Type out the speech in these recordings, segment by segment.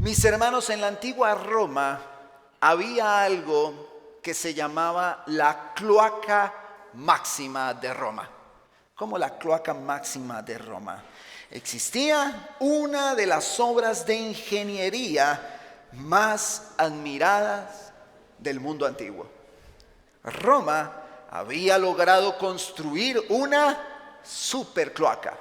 Mis hermanos, en la antigua Roma había algo que se llamaba la cloaca máxima de Roma. ¿Cómo la cloaca máxima de Roma? Existía una de las obras de ingeniería más admiradas del mundo antiguo. Roma había logrado construir una supercloaca.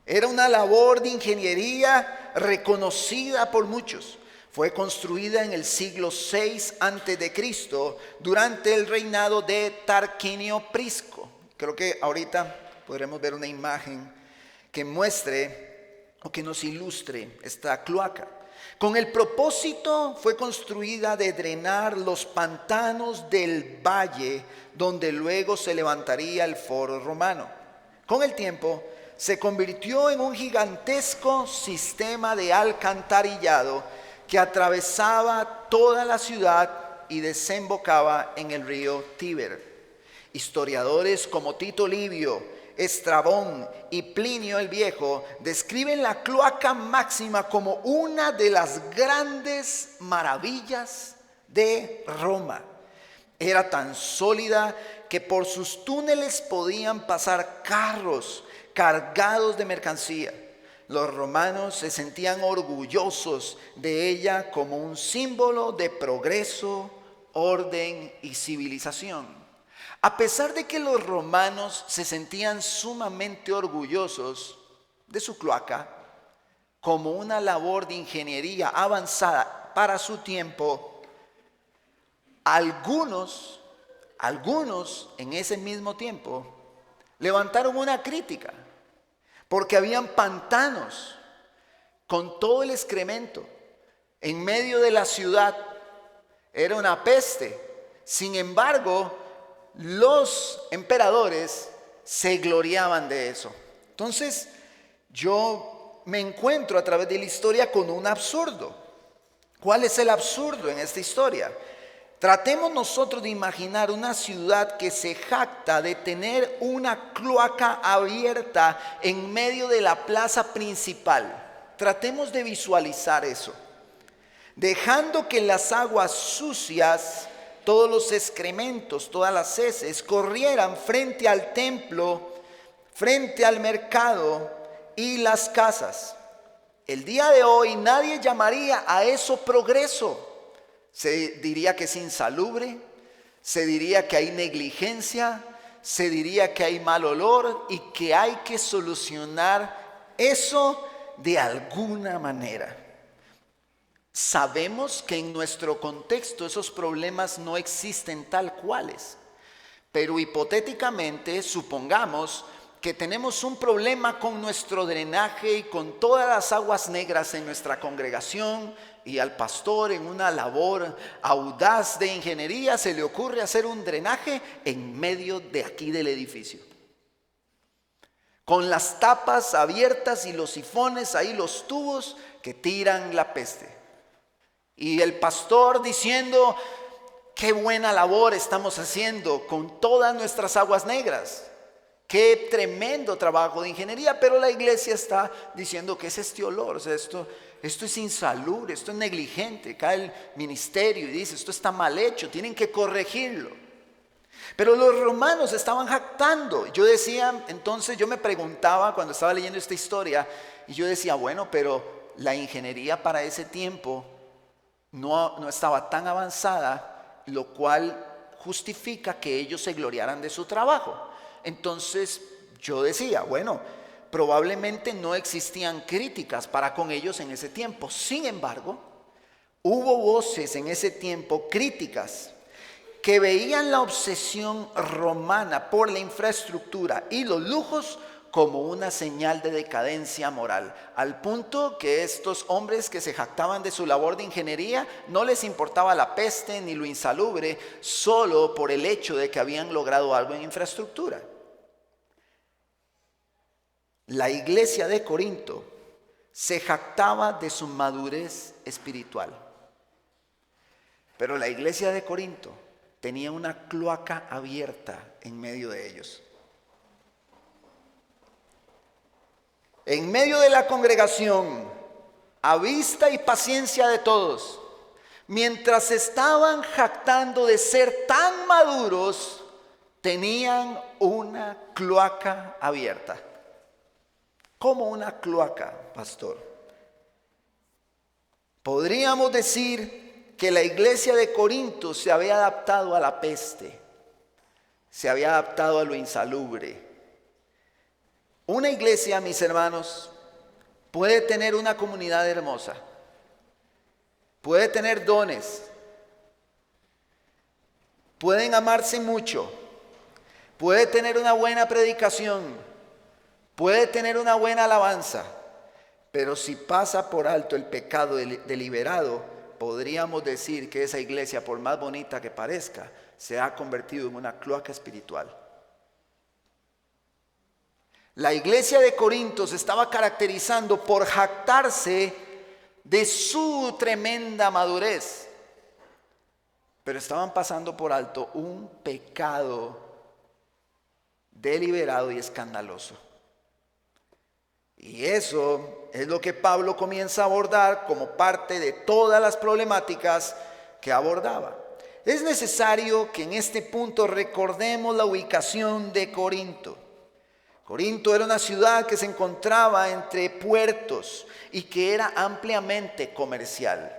Era una labor de ingeniería reconocida por muchos. Fue construida en el siglo VI a.C. durante el reinado de Tarquinio Prisco. Creo que ahorita podremos ver una imagen que muestre o que nos ilustre esta cloaca. Con el propósito fue construida de drenar los pantanos del valle donde luego se levantaría el foro romano. Con el tiempo se convirtió en un gigantesco sistema de alcantarillado que atravesaba toda la ciudad y desembocaba en el río Tíber. Historiadores como Tito Livio, Estrabón y Plinio el Viejo describen la cloaca máxima como una de las grandes maravillas de Roma. Era tan sólida que por sus túneles podían pasar carros cargados de mercancía. Los romanos se sentían orgullosos de ella como un símbolo de progreso, orden y civilización. A pesar de que los romanos se sentían sumamente orgullosos de su cloaca, como una labor de ingeniería avanzada para su tiempo, algunos en ese mismo tiempo levantaron una crítica, porque habían pantanos con todo el excremento en medio de la ciudad. Era una peste. Sin embargo, los emperadores se gloriaban de eso. Entonces, yo me encuentro a través de la historia con un absurdo. ¿Cuál es el absurdo en esta historia? Tratemos nosotros de imaginar una ciudad que se jacta de tener una cloaca abierta en medio de la plaza principal. Tratemos de visualizar eso. Dejando que las aguas sucias, todos los excrementos, todas las heces corrieran frente al templo, frente al mercado y las casas. El día de hoy nadie llamaría a eso progreso. Se diría que es insalubre, se diría que hay negligencia, se diría que hay mal olor y que hay que solucionar eso de alguna manera. Sabemos que en nuestro contexto esos problemas no existen tal cuales, pero hipotéticamente supongamos que tenemos un problema con nuestro drenaje y con todas las aguas negras en nuestra congregación, y al pastor, en una labor audaz de ingeniería, se le ocurre hacer un drenaje en medio de aquí del edificio, con las tapas abiertas y los sifones ahí, los tubos que tiran la peste. Y el pastor diciendo: qué buena labor estamos haciendo con todas nuestras aguas negras. Qué tremendo trabajo de ingeniería, pero la iglesia está diciendo que es este olor, o sea, esto es insalubre, esto es negligente. Cae el ministerio y dice: esto está mal hecho, tienen que corregirlo. Pero los romanos estaban jactando. Yo decía, entonces yo me preguntaba cuando estaba leyendo esta historia, y yo decía, bueno, pero la ingeniería para ese tiempo no estaba tan avanzada, lo cual justifica que ellos se gloriaran de su trabajo. Entonces yo decía, bueno, probablemente no existían críticas para con ellos en ese tiempo. Sin embargo, hubo voces en ese tiempo críticas que veían la obsesión romana por la infraestructura y los lujos como una señal de decadencia moral, al punto que estos hombres que se jactaban de su labor de ingeniería no les importaba la peste ni lo insalubre, solo por el hecho de que habían logrado algo en infraestructura. La iglesia de Corinto se jactaba de su madurez espiritual, pero la iglesia de Corinto tenía una cloaca abierta en medio de ellos. En medio de la congregación a vista y paciencia de todos, mientras estaban jactando de ser tan maduros, tenían una cloaca abierta. ¿Cómo una cloaca, pastor? Podríamos decir que la iglesia de Corinto se había adaptado a la peste, se había adaptado a lo insalubre. Una iglesia, mis hermanos, puede tener una comunidad hermosa, puede tener dones, pueden amarse mucho, puede tener una buena predicación, puede tener una buena alabanza, pero si pasa por alto el pecado deliberado, podríamos decir que esa iglesia, por más bonita que parezca, se ha convertido en una cloaca espiritual. La iglesia de Corinto se estaba caracterizando por jactarse de su tremenda madurez, pero estaban pasando por alto un pecado deliberado y escandaloso. Y eso es lo que Pablo comienza a abordar como parte de todas las problemáticas que abordaba. Es necesario que en este punto recordemos la ubicación de Corinto. Corinto era una ciudad que se encontraba entre puertos y que era ampliamente comercial.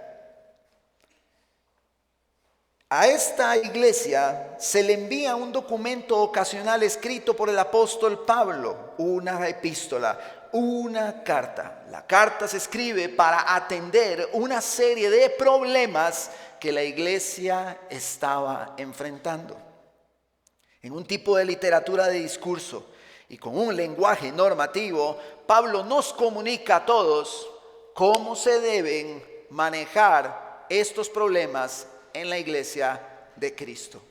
A esta iglesia se le envía un documento ocasional escrito por el apóstol Pablo, una epístola, una carta. La carta se escribe para atender una serie de problemas que la iglesia estaba enfrentando. En un tipo de literatura de discurso y con un lenguaje normativo, Pablo nos comunica a todos cómo se deben manejar estos problemas en la iglesia de Cristo.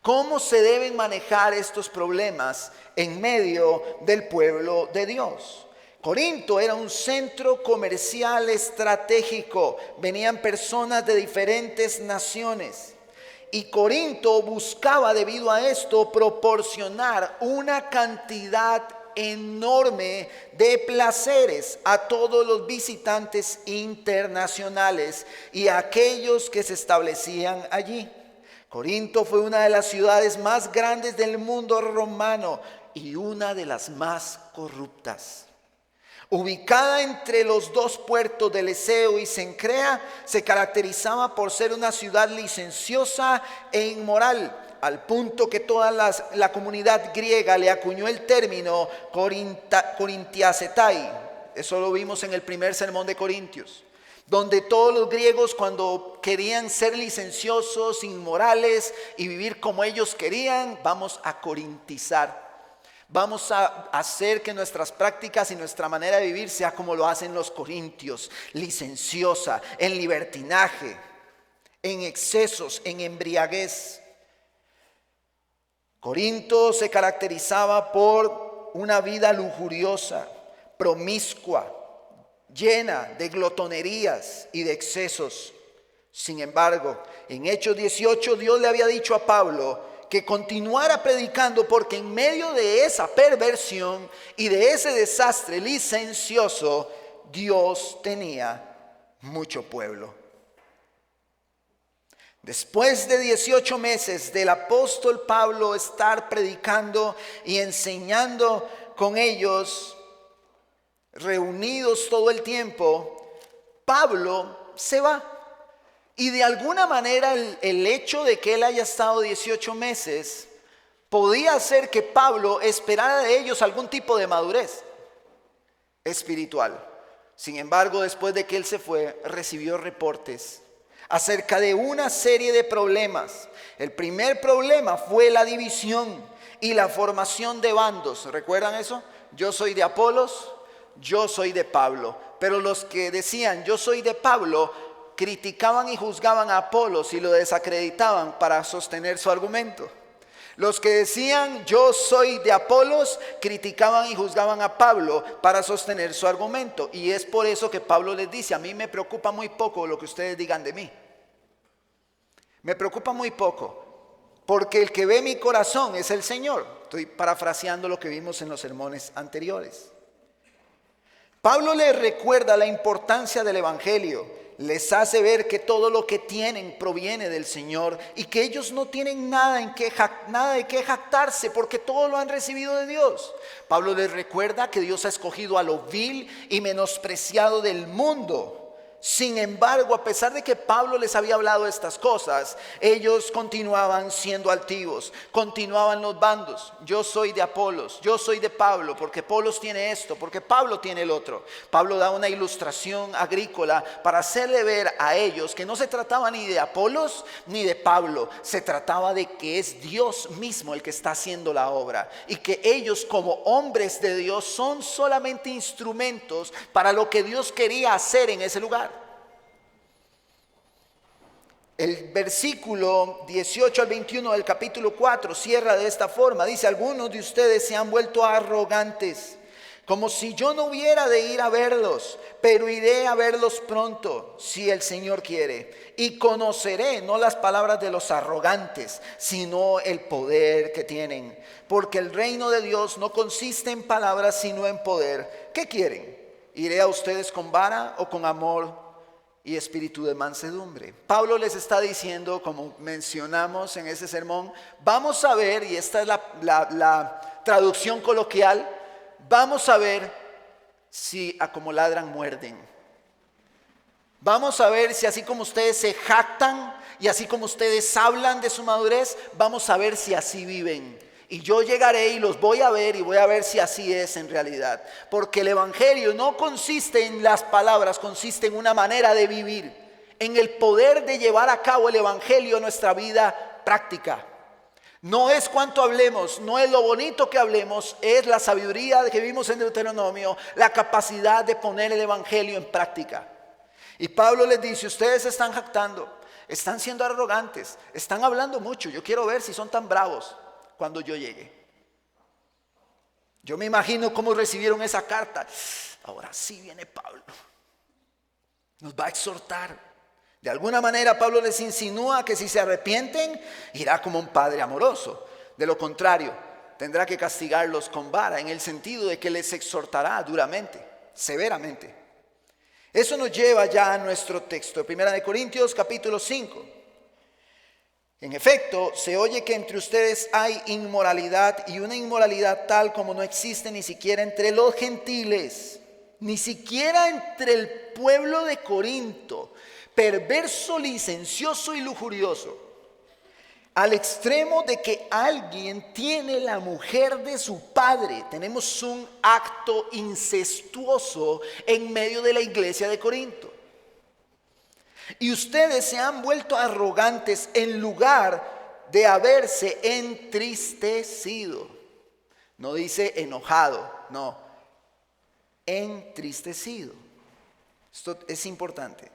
¿Cómo se deben manejar estos problemas en medio del pueblo de Dios? Corinto era un centro comercial estratégico. Venían personas de diferentes naciones. Y Corinto buscaba, debido a esto, proporcionar una cantidad enorme de placeres a todos los visitantes internacionales y a aquellos que se establecían allí. Corinto fue una de las ciudades más grandes del mundo romano y una de las más corruptas. Ubicada entre los dos puertos de Leseo y Cencrea, se caracterizaba por ser una ciudad licenciosa e inmoral, al punto que toda la comunidad griega le acuñó el término Corintiacetai. Eso lo vimos en el primer sermón de Corintios, donde todos los griegos, cuando querían ser licenciosos, inmorales y vivir como ellos querían, vamos a corintizar. Vamos a hacer que nuestras prácticas y nuestra manera de vivir sea como lo hacen los corintios, licenciosa, en libertinaje, en excesos, en embriaguez. Corinto se caracterizaba por una vida lujuriosa, promiscua, llena de glotonerías y de excesos. Sin embargo, en Hechos 18 Dios le había dicho a Pablo que continuara predicando, porque en medio de esa perversión y de ese desastre licencioso, Dios tenía mucho pueblo. Después de 18 meses del apóstol Pablo estar predicando y enseñando con ellos, reunidos todo el tiempo, Pablo se va. Y de alguna manera el hecho de que él haya estado 18 meses podía hacer que Pablo esperara de ellos algún tipo de madurez espiritual. Sin embargo, después de que él se fue, recibió reportes acerca de una serie de problemas. El primer problema fue la división y la formación de bandos. ¿Recuerdan eso? Yo soy de Apolos, yo soy de Pablo. Pero los que decían yo soy de Pablo criticaban y juzgaban a Apolos y lo desacreditaban para sostener su argumento. Los que decían yo soy de Apolos criticaban y juzgaban a Pablo para sostener su argumento. Y es por eso que Pablo les dice: a mí me preocupa muy poco lo que ustedes digan de mí. Me preocupa muy poco, porque el que ve mi corazón es el Señor. Estoy parafraseando lo que vimos en los sermones anteriores. Pablo les recuerda la importancia del Evangelio. Les hace ver que todo lo que tienen proviene del Señor y que ellos no tienen nada de qué jactarse porque todo lo han recibido de Dios. Pablo les recuerda que Dios ha escogido a lo vil y menospreciado del mundo. Sin embargo, a pesar de que Pablo les había hablado de estas cosas, ellos continuaban siendo altivos, continuaban los bandos. Yo soy de Apolos, yo soy de Pablo, porque Apolos tiene esto, porque Pablo tiene el otro. Pablo da una ilustración agrícola para hacerle ver a ellos que no se trataba ni de Apolos ni de Pablo, se trataba de que es Dios mismo el que está haciendo la obra y que ellos como hombres de Dios son solamente instrumentos para lo que Dios quería hacer en ese lugar. El versículo 18 al 21 del capítulo 4 cierra de esta forma. Dice: algunos de ustedes se han vuelto arrogantes, como si yo no hubiera de ir a verlos, pero iré a verlos pronto, si el Señor quiere. Y conoceré no las palabras de los arrogantes, sino el poder que tienen. Porque el reino de Dios no consiste en palabras, sino en poder. ¿Qué quieren? ¿Iré a ustedes con vara o con amor y espíritu de mansedumbre? Pablo les está diciendo, como mencionamos en ese sermón, vamos a ver, y esta es la traducción coloquial, vamos a ver si a como ladran muerden. Vamos a ver si así como ustedes se jactan y así como ustedes hablan de su madurez, vamos a ver si así viven. Y yo llegaré y los voy a ver y voy a ver si así es en realidad. Porque el Evangelio no consiste en las palabras, consiste en una manera de vivir, en el poder de llevar a cabo el Evangelio en nuestra vida práctica. No es cuánto hablemos, no es lo bonito que hablemos, es la sabiduría que vimos en Deuteronomio, la capacidad de poner el Evangelio en práctica. Y Pablo les dice: ustedes se están jactando, están siendo arrogantes, están hablando mucho, yo quiero ver si son tan bravos cuando yo llegue. Yo me imagino cómo recibieron esa carta. Ahora sí viene Pablo, nos va a exhortar. De alguna manera Pablo les insinúa que si se arrepienten, irá como un padre amoroso. De lo contrario, tendrá que castigarlos con vara, en el sentido de que les exhortará duramente, severamente. Eso nos lleva ya a nuestro texto, 1 Corintios capítulo 5. En efecto, se oye que entre ustedes hay inmoralidad, y una inmoralidad tal como no existe ni siquiera entre los gentiles, ni siquiera entre el pueblo de Corinto, perverso, licencioso y lujurioso, al extremo de que alguien tiene la mujer de su padre. Tenemos un acto incestuoso en medio de la iglesia de Corinto. Y ustedes se han vuelto arrogantes en lugar de haberse entristecido. No dice enojado, no, entristecido. Esto es importante.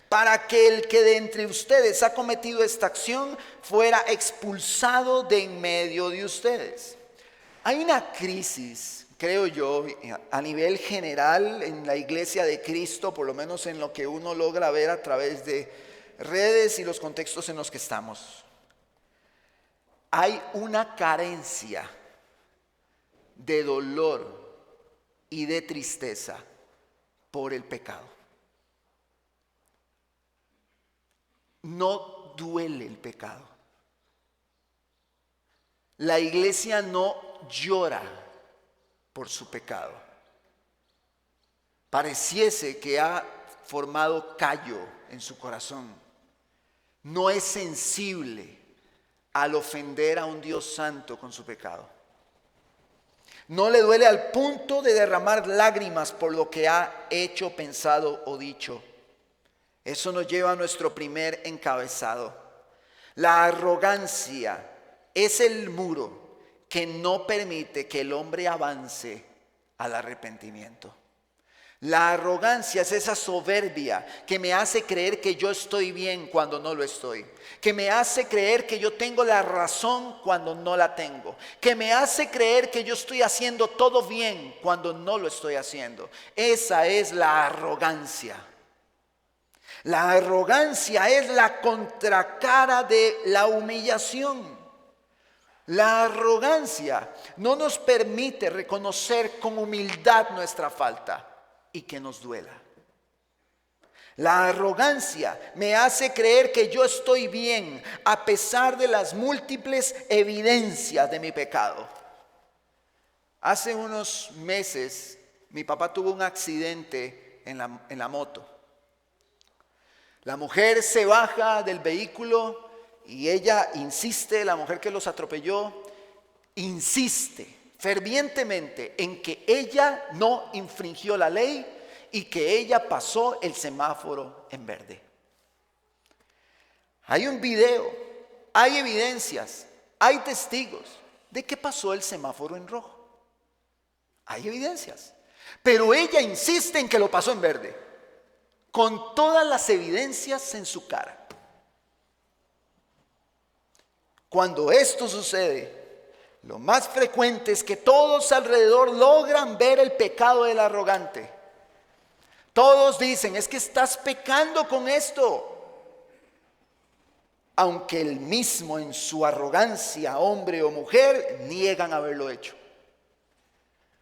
Para que el que de entre ustedes ha cometido esta acción fuera expulsado de en medio de ustedes. Hay una crisis, creo yo, a nivel general en la iglesia de Cristo, por lo menos en lo que uno logra ver a través de redes y los contextos en los que estamos. Hay una carencia de dolor y de tristeza por el pecado. No duele el pecado. La iglesia no llora por su pecado. Pareciese que ha formado callo en su corazón. No es sensible al ofender a un Dios santo con su pecado. No le duele al punto de derramar lágrimas por lo que ha hecho, pensado o dicho. Eso nos lleva a nuestro primer encabezado. La arrogancia es el muro que no permite que el hombre avance al arrepentimiento. La arrogancia es esa soberbia que me hace creer que yo estoy bien cuando no lo estoy. Que me hace creer que yo tengo la razón cuando no la tengo. Que me hace creer que yo estoy haciendo todo bien cuando no lo estoy haciendo. Esa es la arrogancia. La arrogancia es la contracara de la humillación. La arrogancia no nos permite reconocer con humildad nuestra falta y que nos duela. La arrogancia me hace creer que yo estoy bien a pesar de las múltiples evidencias de mi pecado. Hace unos meses mi papá tuvo un accidente en la moto. La mujer se baja del vehículo y ella insiste, la mujer que los atropelló, insiste fervientemente en que ella no infringió la ley y que ella pasó el semáforo en verde. Hay un video, hay evidencias, hay testigos de que pasó el semáforo en rojo. Hay evidencias, pero ella insiste en que lo pasó en verde, con todas las evidencias en su cara. Cuando esto sucede, lo más frecuente es que todos alrededor logran ver el pecado del arrogante. Todos dicen, es que estás pecando con esto. Aunque él mismo en su arrogancia, hombre o mujer, niegan haberlo hecho.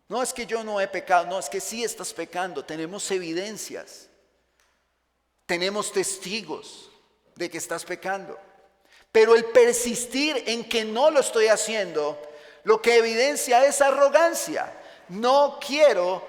No es que yo no he pecado, no, es que sí estás pecando. Tenemos evidencias, tenemos testigos de que estás pecando. Pero el persistir en que no lo estoy haciendo, lo que evidencia es arrogancia. No quiero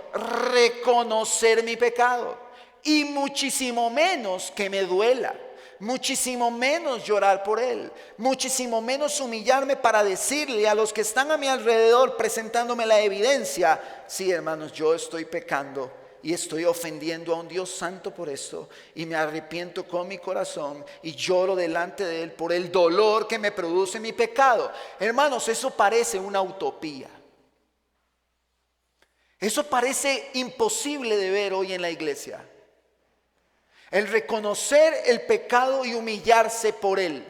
reconocer mi pecado y muchísimo menos que me duela, muchísimo menos llorar por él, muchísimo menos humillarme para decirle a los que están a mi alrededor presentándome la evidencia, sí, hermanos, yo estoy pecando y estoy ofendiendo a un Dios santo por esto y me arrepiento con mi corazón y lloro delante de él por el dolor que me produce mi pecado. Hermanos, eso parece una utopía. Eso parece imposible de ver hoy en la iglesia. El reconocer el pecado y humillarse por él.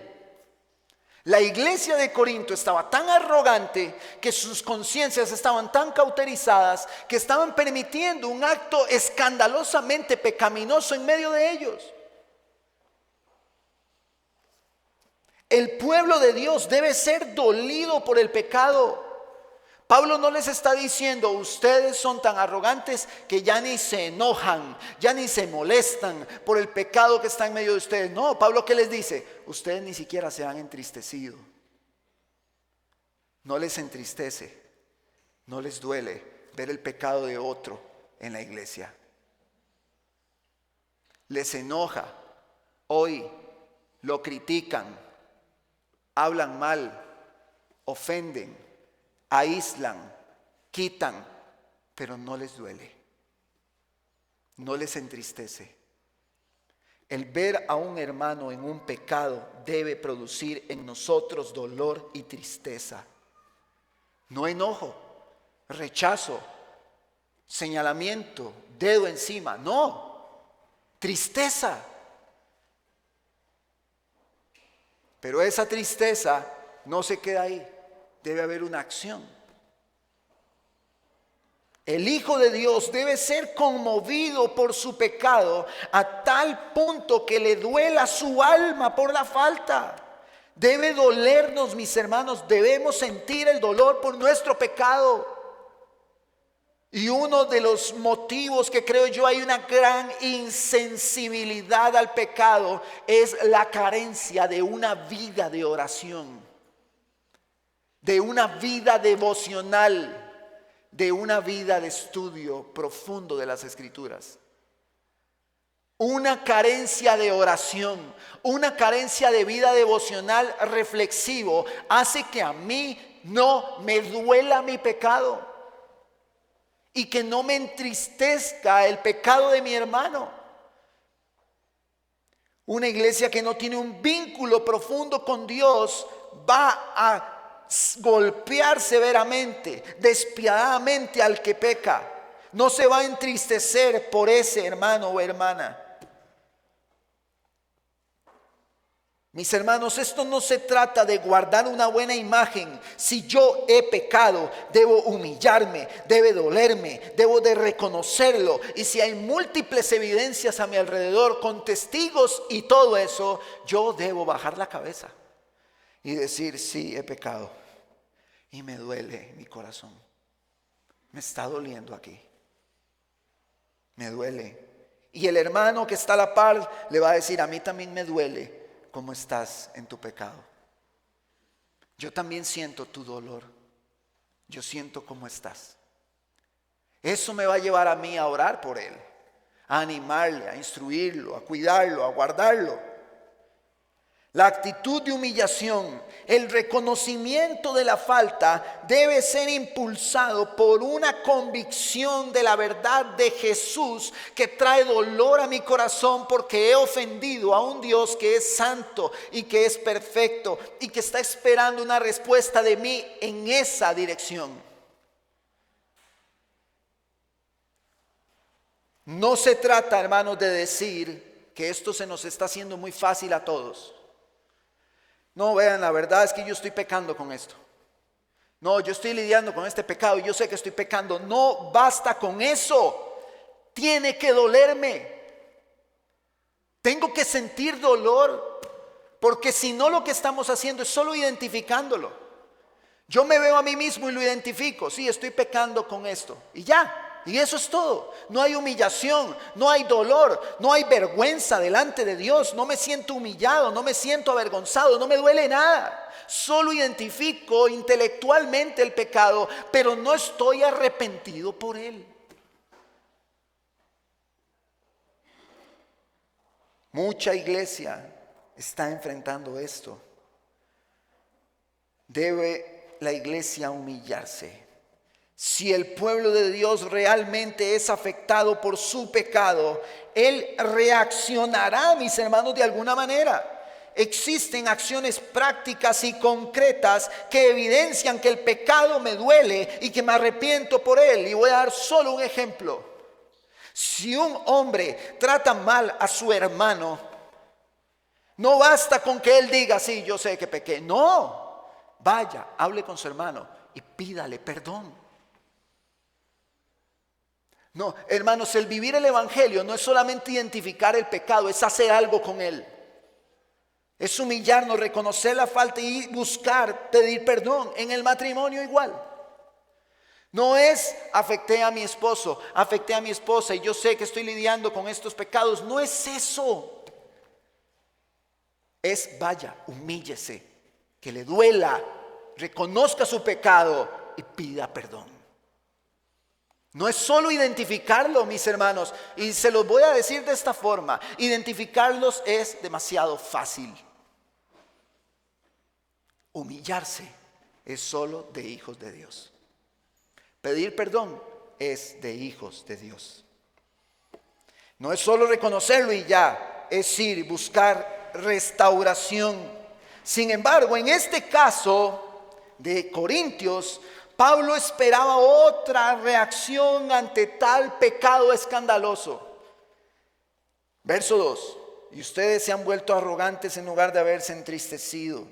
La iglesia de Corinto estaba tan arrogante que sus conciencias estaban tan cauterizadas que estaban permitiendo un acto escandalosamente pecaminoso en medio de ellos. El pueblo de Dios debe ser dolido por el pecado. Pablo no les está diciendo, ustedes son tan arrogantes que ya ni se enojan, ya ni se molestan por el pecado que está en medio de ustedes. No, Pablo, ¿qué les dice? Ustedes ni siquiera se han entristecido. No les entristece, no les duele ver el pecado de otro en la iglesia. Les enoja, hoy lo critican, hablan mal, ofenden, aíslan, quitan, pero no les duele, no les entristece. El ver a un hermano en un pecado debe producir en nosotros dolor y tristeza. No enojo, rechazo, señalamiento, dedo encima, no, tristeza. Pero esa tristeza no se queda ahí. Debe haber una acción. El Hijo de Dios debe ser conmovido por su pecado a tal punto que le duela su alma por la falta. Debe dolernos, mis hermanos, debemos sentir el dolor por nuestro pecado. Y uno de los motivos que creo yo hay una gran insensibilidad al pecado es la carencia de una vida de oración, de una vida devocional, de una vida de estudio profundo de las Escrituras. Una carencia de oración, una carencia de vida devocional reflexivo hace que a mí no me duela mi pecado y que no me entristezca el pecado de mi hermano. Una iglesia que no tiene un vínculo profundo con Dios va a golpear severamente, despiadadamente al que peca. No se va a entristecer por ese hermano o hermana. Mis hermanos, esto no se trata de guardar una buena imagen. Si yo he pecado, debo humillarme, debe dolerme, debo de reconocerlo. Y si hay múltiples evidencias a mi alrededor con testigos y todo eso, yo debo bajar la cabeza y decir, sí, he pecado y me duele mi corazón, me está doliendo aquí. me duele. Y el hermano que está a la par le va a decir, a mí también me duele cómo estás en tu pecado. Yo también siento tu dolor. Yo siento cómo estás. Eso me va a llevar a mí a orar por él, a animarle, a instruirlo, a cuidarlo, a guardarlo. La actitud de humillación, el reconocimiento de la falta debe ser impulsado por una convicción de la verdad de Jesús que trae dolor a mi corazón porque he ofendido a un Dios que es santo y que es perfecto y que está esperando una respuesta de mí en esa dirección. No se trata, hermanos, de decir que esto se nos está haciendo muy fácil a todos. No, vean, la verdad es que yo estoy pecando con esto. No, yo estoy lidiando con este pecado y yo sé que estoy pecando. No basta con eso. Tiene que dolerme. Tengo que sentir dolor. Porque si no, lo que estamos haciendo es solo identificándolo. Yo me veo a mí mismo y lo identifico. Sí, estoy pecando con esto. Y ya. Y eso es todo. No hay humillación, no hay dolor, no hay vergüenza delante de Dios. No me siento humillado, no me siento avergonzado, no me duele nada. Solo identifico intelectualmente el pecado, pero no estoy arrepentido por él. Mucha iglesia está enfrentando esto. Debe la iglesia humillarse. Si el pueblo de Dios realmente es afectado por su pecado, Él reaccionará, mis hermanos, de alguna manera. Existen acciones prácticas y concretas que evidencian que el pecado me duele y que me arrepiento por él. Y voy a dar solo un ejemplo. Si un hombre trata mal a su hermano, no basta con que él diga, sí, yo sé que pequé. No, vaya, hable con su hermano y pídale perdón. No, hermanos, el vivir el evangelio no es solamente identificar el pecado, es hacer algo con él. Es humillarnos, reconocer la falta y buscar, pedir perdón. En el matrimonio igual. No es afecté a mi esposo, afecté a mi esposa y yo sé que estoy lidiando con estos pecados. No es eso. Es vaya, humíllese, que le duela, reconozca su pecado y pida perdón. No es solo identificarlo, mis hermanos, y se los voy a decir de esta forma. Identificarlos es demasiado fácil. Humillarse es solo de hijos de Dios. Pedir perdón es de hijos de Dios. No es solo reconocerlo y ya, es ir y buscar restauración. Sin embargo, en este caso de Corintios, Pablo esperaba otra reacción ante tal pecado escandaloso. Verso 2. Y ustedes se han vuelto arrogantes en lugar de haberse entristecido,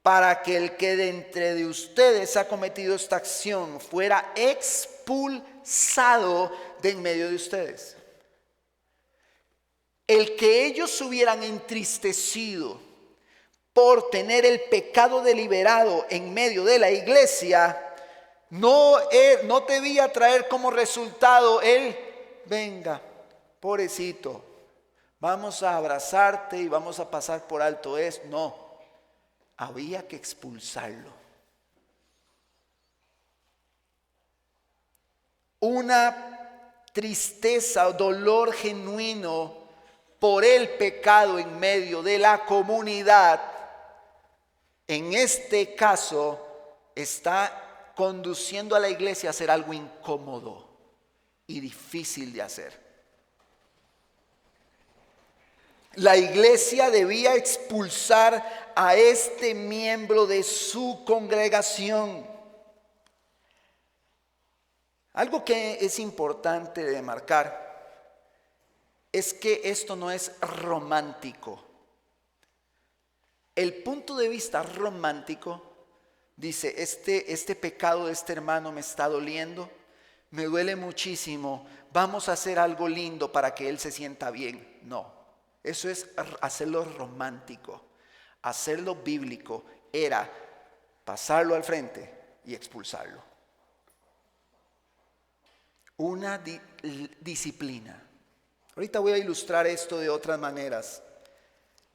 para que el que de entre de ustedes ha cometido esta acción fuera expulsado de en medio de ustedes. El que ellos se hubieran entristecido por tener el pecado deliberado en medio de la iglesia, no debía traer como resultado venga, pobrecito, vamos a abrazarte y vamos a pasar por alto esto. No, había que expulsarlo. Una tristeza o dolor genuino por el pecado en medio de la comunidad, en este caso, está conduciendo a la iglesia a hacer algo incómodo y difícil de hacer. La iglesia debía expulsar a este miembro de su congregación. Algo que es importante de marcar es que esto no es romántico. El punto de vista romántico dice, este pecado de este hermano me está doliendo, me duele muchísimo, vamos a hacer algo lindo para que él se sienta bien. No, eso es hacerlo romántico. Hacerlo bíblico era pasarlo al frente y expulsarlo. una disciplina. Ahorita voy a ilustrar esto de otras maneras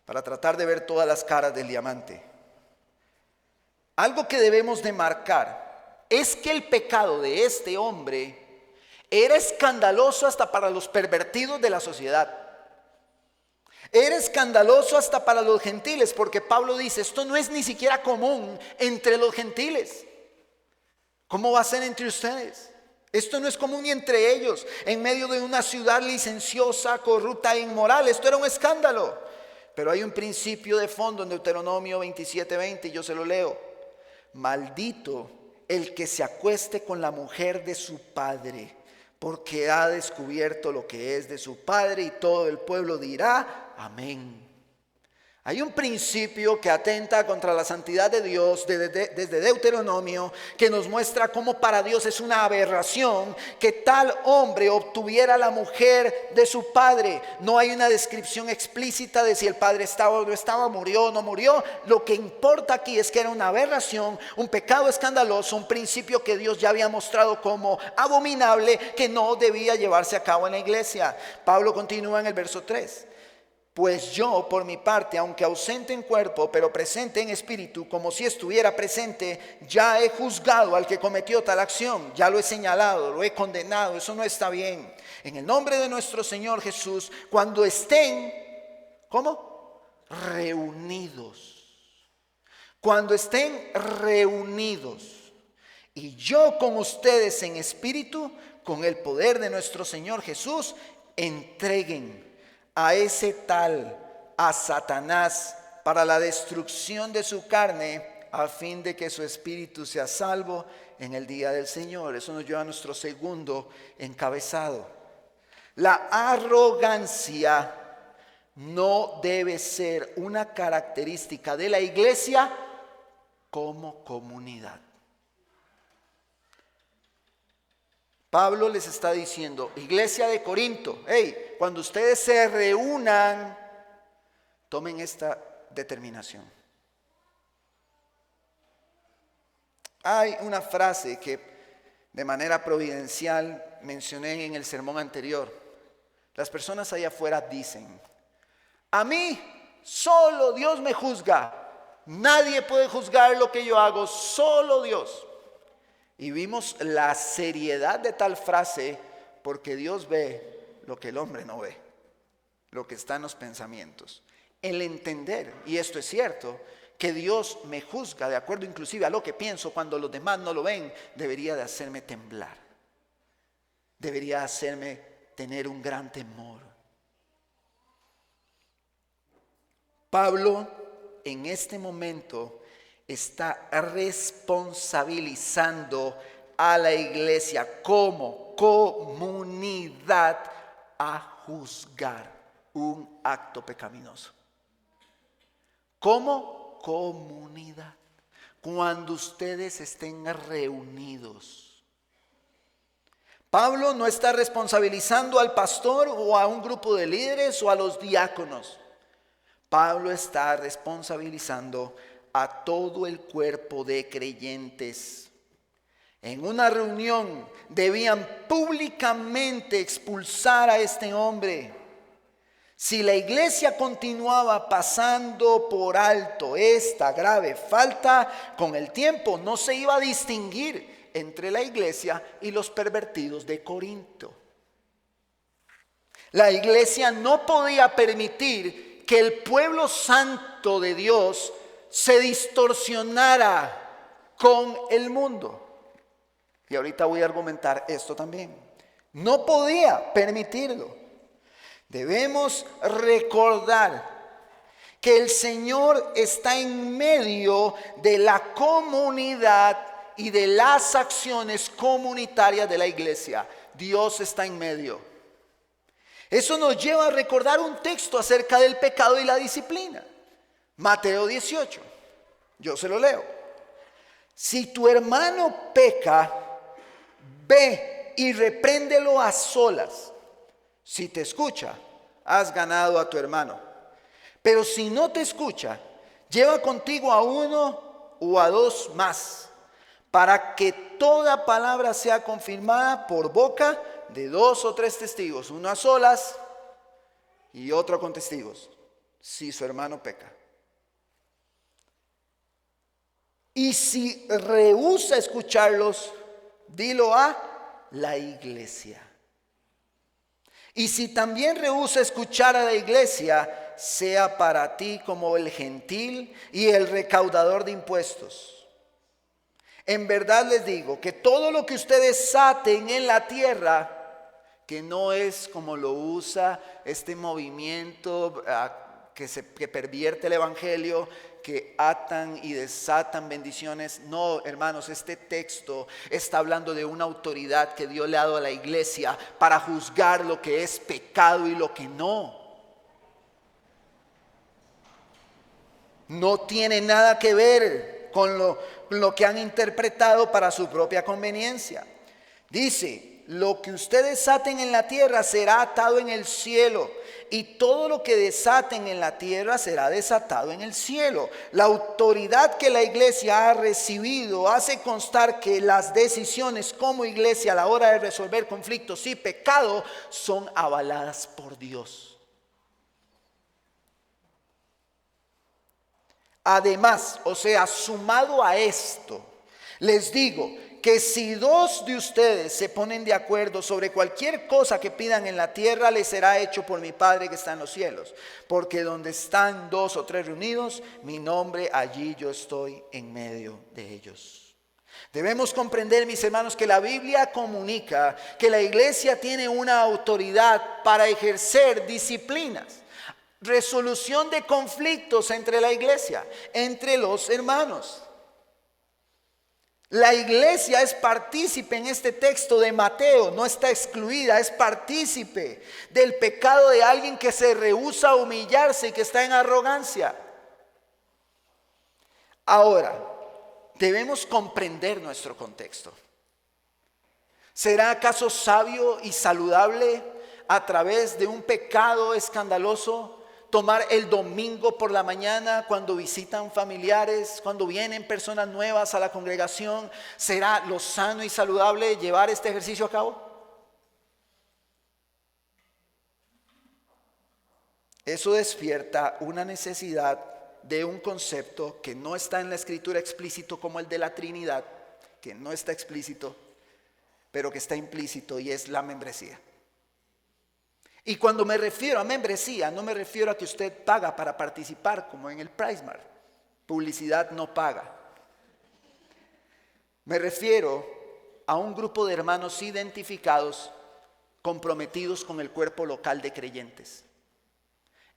para tratar de ver todas las caras del diamante. Algo que debemos de marcar es que el pecado de este hombre era escandaloso hasta para los pervertidos de la sociedad. Era escandaloso hasta para los gentiles, porque Pablo dice, esto no es ni siquiera común entre los gentiles. ¿Cómo va a ser entre ustedes? Esto no es común ni entre ellos, en medio de una ciudad licenciosa, corrupta e inmoral. Esto era un escándalo. Pero hay un principio de fondo en Deuteronomio 27:20, y yo se lo leo. Maldito el que se acueste con la mujer de su padre, porque ha descubierto lo que es de su padre, y todo el pueblo dirá, amén. Hay un principio que atenta contra la santidad de Dios desde Deuteronomio, que nos muestra cómo para Dios es una aberración que tal hombre obtuviera la mujer de su padre. No hay una descripción explícita de si el padre estaba o no estaba, murió o no murió. Lo que importa aquí es que era una aberración, un pecado escandaloso, un principio que Dios ya había mostrado como abominable, que no debía llevarse a cabo en la iglesia. Pablo continúa en el verso 3. Pues yo, por mi parte, aunque ausente en cuerpo, pero presente en espíritu, como si estuviera presente, ya he juzgado al que cometió tal acción, ya lo he señalado, lo he condenado, eso no está bien. En el nombre de nuestro Señor Jesús, cuando estén, ¿cómo? Reunidos. Cuando estén reunidos, y yo con ustedes en espíritu, con el poder de nuestro Señor Jesús, entreguen a ese tal, a Satanás, para la destrucción de su carne, a fin de que su espíritu sea salvo en el día del Señor. Eso nos lleva a nuestro segundo encabezado. La arrogancia no debe ser una característica de la iglesia como comunidad. Pablo les está diciendo, iglesia de Corinto, hey, cuando ustedes se reúnan, tomen esta determinación. Hay una frase que de manera providencial mencioné en el sermón anterior. Las personas allá afuera dicen, a mí solo Dios me juzga, nadie puede juzgar lo que yo hago, solo Dios. Y vimos la seriedad de tal frase porque Dios ve lo que el hombre no ve, lo que está en los pensamientos. El entender, y esto es cierto, que Dios me juzga de acuerdo inclusive a lo que pienso cuando los demás no lo ven, debería de hacerme temblar. Debería hacerme tener un gran temor. Pablo en este momento está responsabilizando a la iglesia como comunidad a juzgar un acto pecaminoso. Como comunidad, cuando ustedes estén reunidos. Pablo no está responsabilizando al pastor o a un grupo de líderes o a los diáconos. Pablo está responsabilizando a todo el cuerpo de creyentes. En una reunión debían públicamente expulsar a este hombre. Si la iglesia continuaba pasando por alto esta grave falta, con el tiempo no se iba a distinguir entre la iglesia y los pervertidos de Corinto. La iglesia no podía permitir que el pueblo santo de Dios se distorsionara con el mundo. Y ahorita voy a argumentar esto también. No podía permitirlo. Debemos recordar que el Señor está en medio de la comunidad y de las acciones comunitarias de la iglesia. Dios está en medio. Eso nos lleva a recordar un texto acerca del pecado y la disciplina. Mateo 18, yo se lo leo. Si tu hermano peca, ve y repréndelo a solas. Si te escucha, has ganado a tu hermano. Pero si no te escucha, lleva contigo a uno o a dos más, para que toda palabra sea confirmada por boca de 2 o 3 testigos, uno a solas y otro con testigos, si su hermano peca. Y si rehúsa escucharlos, dilo a la iglesia. Y si también rehúsa escuchar a la iglesia, sea para ti como el gentil y el recaudador de impuestos. En verdad les digo que todo lo que ustedes aten en la tierra, que no es como lo usa este movimiento que pervierte el evangelio, que atan y desatan bendiciones. No, hermanos, este texto está hablando de una autoridad que Dios le ha dado a la iglesia para juzgar lo que es pecado y lo que no. No tiene nada que ver con lo que han interpretado para su propia conveniencia. Dice, lo que ustedes aten en la tierra será atado en el cielo, y todo lo que desaten en la tierra será desatado en el cielo. La autoridad que la iglesia ha recibido hace constar que las decisiones como iglesia a la hora de resolver conflictos y pecado son avaladas por Dios. Además, o sea, sumado a esto, les digo que si 2 de ustedes se ponen de acuerdo sobre cualquier cosa que pidan en la tierra, les será hecho por mi Padre que está en los cielos. Porque donde están 2 o 3 reunidos, mi nombre, allí yo estoy en medio de ellos. Debemos comprender, mis hermanos, que la Biblia comunica que la iglesia tiene una autoridad para ejercer disciplinas, resolución de conflictos entre la iglesia, entre los hermanos. La iglesia es partícipe en este texto de Mateo, no está excluida, es partícipe del pecado de alguien que se rehúsa a humillarse y que está en arrogancia. Ahora, debemos comprender nuestro contexto. ¿Será acaso sabio y saludable a través de un pecado escandaloso tomar el domingo por la mañana cuando visitan familiares, cuando vienen personas nuevas a la congregación? ¿Será lo sano y saludable llevar este ejercicio a cabo? Eso despierta una necesidad de un concepto que no está en la escritura explícito, como el de la Trinidad, que no está explícito, pero que está implícito, y es la membresía. Y cuando me refiero a membresía, no me refiero a que usted paga para participar, como en el PriceMart. Publicidad no paga. Me refiero a un grupo de hermanos identificados, comprometidos con el cuerpo local de creyentes.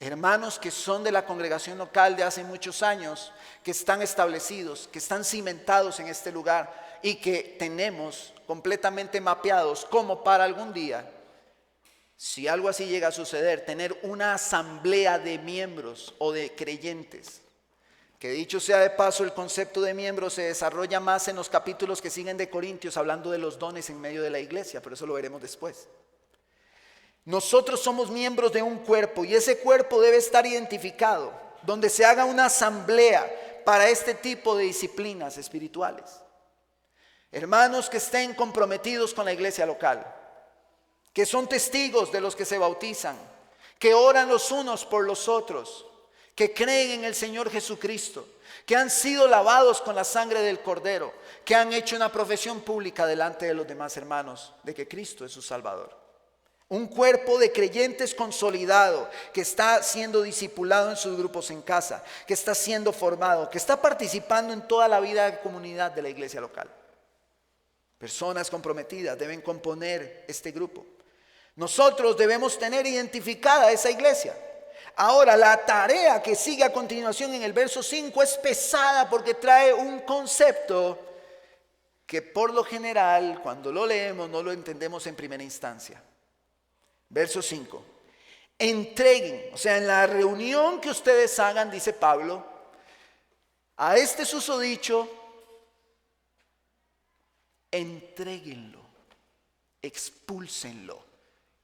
Hermanos que son de la congregación local de hace muchos años, que están establecidos, que están cimentados en este lugar y que tenemos completamente mapeados como para algún día, si algo así llega a suceder, tener una asamblea de miembros o de creyentes. Que dicho sea de paso, el concepto de miembros se desarrolla más en los capítulos que siguen de Corintios, hablando de los dones en medio de la iglesia, pero eso lo veremos después. Nosotros somos miembros de un cuerpo y ese cuerpo debe estar identificado, donde se haga una asamblea para este tipo de disciplinas espirituales. Hermanos que estén comprometidos con la iglesia local, que son testigos de los que se bautizan, que oran los unos por los otros, que creen en el Señor Jesucristo, que han sido lavados con la sangre del Cordero, que han hecho una profesión pública delante de los demás hermanos de que Cristo es su Salvador. Un cuerpo de creyentes consolidado, que está siendo discipulado en sus grupos en casa, que está siendo formado, que está participando en toda la vida de comunidad de la iglesia local. Personas comprometidas deben componer este grupo. Nosotros debemos tener identificada esa iglesia. Ahora, la tarea que sigue a continuación en el verso 5 es pesada porque trae un concepto que por lo general, cuando lo leemos, no lo entendemos en primera instancia. Verso 5. Entreguen, o sea, en la reunión que ustedes hagan, dice Pablo, a este susodicho, entréguenlo, expúlsenlo.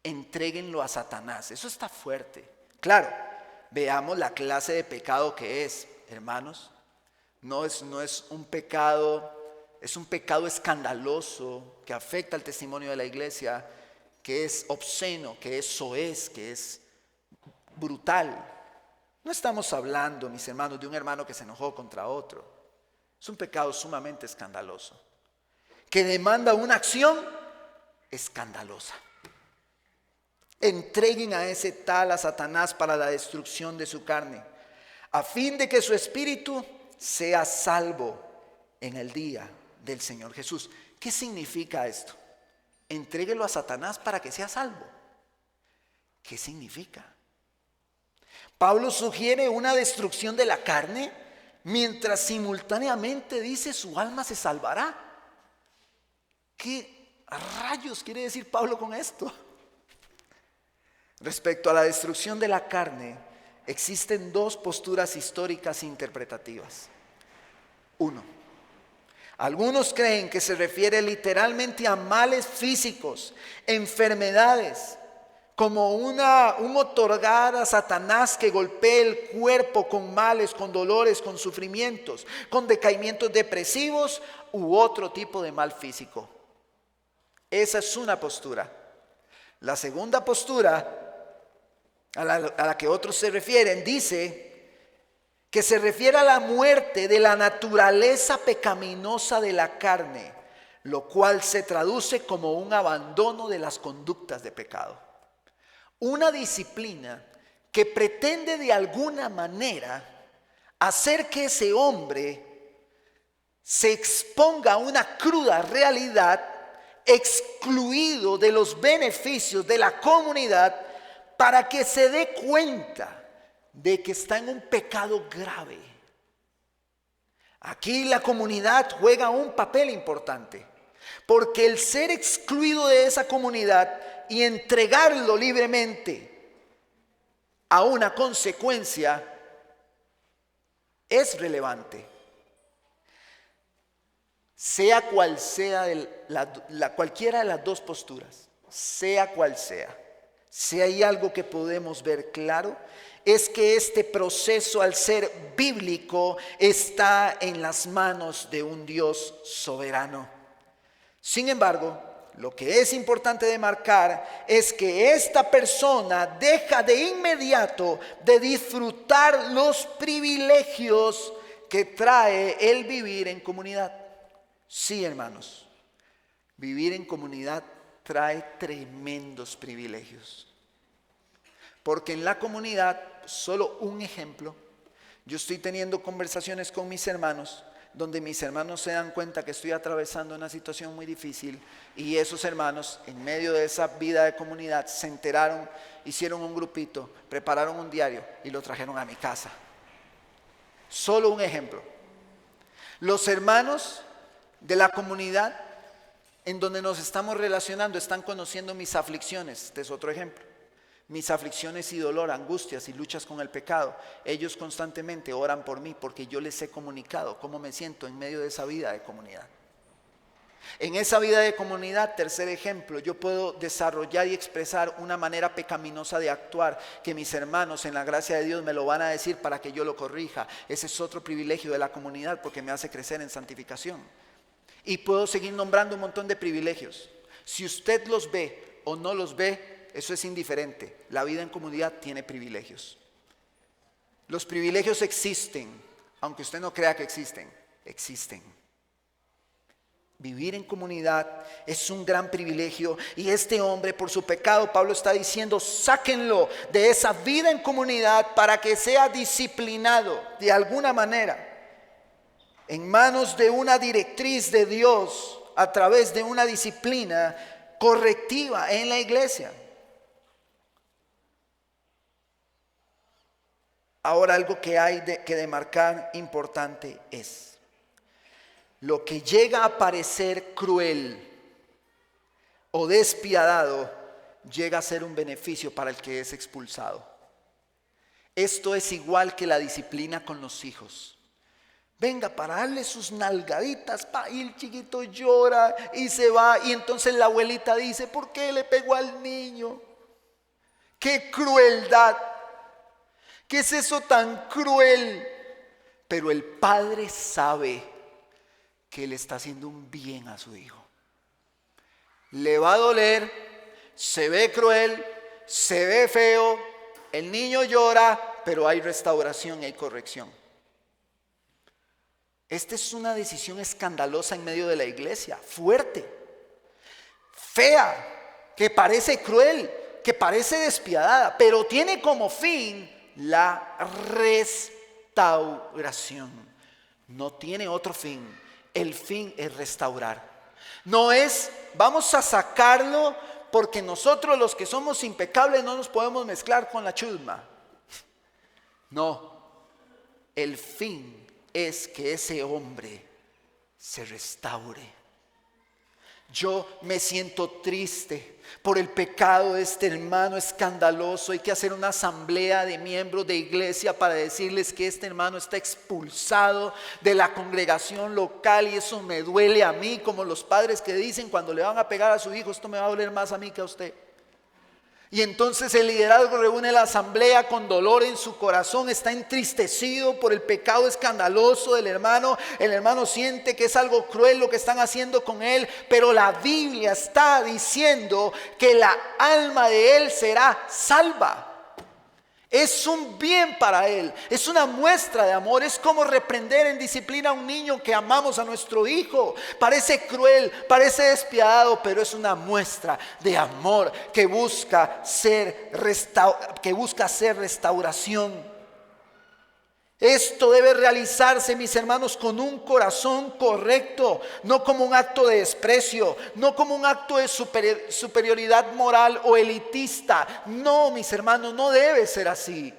Entréguenlo a Satanás. Eso está fuerte. Claro, veamos la clase de pecado que es, hermanos. No es un pecado, es un pecado escandaloso que afecta al testimonio de la iglesia, que es obsceno, que es soez, que es brutal. No estamos hablando, mis hermanos, de un hermano que se enojó contra otro. Es un pecado sumamente escandaloso, que demanda una acción escandalosa. Entreguen a ese tal a Satanás para la destrucción de su carne, a fin de que su espíritu sea salvo en el día del Señor Jesús. ¿Qué significa esto? Entréguelo a Satanás para que sea salvo. ¿Qué significa? Pablo sugiere una destrucción de la carne, mientras simultáneamente dice su alma se salvará. ¿Qué rayos quiere decir Pablo con esto? Respecto a la destrucción de la carne, existen dos posturas históricas interpretativas. Uno, algunos creen que se refiere literalmente a males físicos, enfermedades, como un otorgar a Satanás que golpee el cuerpo con males, con dolores, con sufrimientos, con decaimientos depresivos u otro tipo de mal físico. Esa es una postura. La segunda postura, a la que otros se refieren, dice que se refiere a la muerte de la naturaleza pecaminosa de la carne, lo cual se traduce como un abandono de las conductas de pecado. Una disciplina que pretende de alguna manera hacer que ese hombre se exponga a una cruda realidad, excluido de los beneficios de la comunidad, para que se dé cuenta de que está en un pecado grave. Aquí la comunidad juega un papel importante, porque el ser excluido de esa comunidad y entregarlo libremente a una consecuencia es relevante. Sea cual sea cualquiera de las dos posturas, sea cual sea, si hay algo que podemos ver claro, es que este proceso, al ser bíblico, está en las manos de un Dios soberano. Sin embargo, lo que es importante de marcar es que esta persona deja de inmediato de disfrutar los privilegios que trae el vivir en comunidad. Sí, hermanos, vivir en comunidad trae tremendos privilegios. Porque en la comunidad, solo un ejemplo, yo estoy teniendo conversaciones con mis hermanos, donde mis hermanos se dan cuenta que estoy atravesando una situación muy difícil, y esos hermanos, en medio de esa vida de comunidad, se enteraron, hicieron un grupito, prepararon un diario y lo trajeron a mi casa. Solo un ejemplo. Los hermanos de la comunidad en donde nos estamos relacionando están conociendo mis aflicciones. Este es otro ejemplo. Mis aflicciones y dolor, angustias y luchas con el pecado. Ellos constantemente oran por mí porque yo les he comunicado cómo me siento en medio de esa vida de comunidad. En esa vida de comunidad, tercer ejemplo, yo puedo desarrollar y expresar una manera pecaminosa de actuar que mis hermanos en la gracia de Dios me lo van a decir para que yo lo corrija. Ese es otro privilegio de la comunidad porque me hace crecer en santificación. Y puedo seguir nombrando un montón de privilegios. Si usted los ve o no los ve, eso es indiferente. La vida en comunidad tiene privilegios. Los privilegios existen, aunque usted no crea que existen, existen. Vivir en comunidad es un gran privilegio, y este hombre, por su pecado, Pablo está diciendo, sáquenlo de esa vida en comunidad para que sea disciplinado de alguna manera en manos de una directriz de Dios a través de una disciplina correctiva en la iglesia. Ahora, algo que hay que demarcar importante es: lo que llega a parecer cruel o despiadado llega a ser un beneficio para el que es expulsado. Esto es igual que la disciplina con los hijos. Venga, para darle sus nalgaditas, y el chiquito llora y se va, y entonces la abuelita dice, ¿por qué le pegó al niño? ¡Qué crueldad! ¿Qué es eso tan cruel? Pero el padre sabe que le está haciendo un bien a su hijo. Le va a doler, se ve cruel, se ve feo, el niño llora, pero hay restauración y hay corrección. Esta es una decisión escandalosa en medio de la iglesia, fuerte, fea, que parece cruel, que parece despiadada, pero tiene como fin la restauración. No tiene otro fin. El fin es restaurar. No es, vamos a sacarlo porque nosotros los que somos impecables no nos podemos mezclar con la chusma. No, el fin es que ese hombre se restaure. Yo me siento triste por el pecado de este hermano escandaloso. Hay que hacer una asamblea de miembros de iglesia para decirles que este hermano está expulsado de la congregación local, y eso me duele a mí, como los padres que dicen cuando le van a pegar a su hijo: esto me va a doler más a mí que a usted. Y entonces el liderazgo reúne la asamblea con dolor en su corazón, está entristecido por el pecado escandaloso del hermano. El hermano siente que es algo cruel lo que están haciendo con él, pero la Biblia está diciendo que la alma de él será salva. Es un bien para él, es una muestra de amor. Es como reprender en disciplina a un niño que amamos a nuestro hijo. Parece cruel, parece despiadado, pero es una muestra de amor que busca ser restauración. Esto debe realizarse, mis hermanos, con un corazón correcto, no como un acto de desprecio, no como un acto de superioridad moral o elitista. No, mis hermanos, no debe ser así.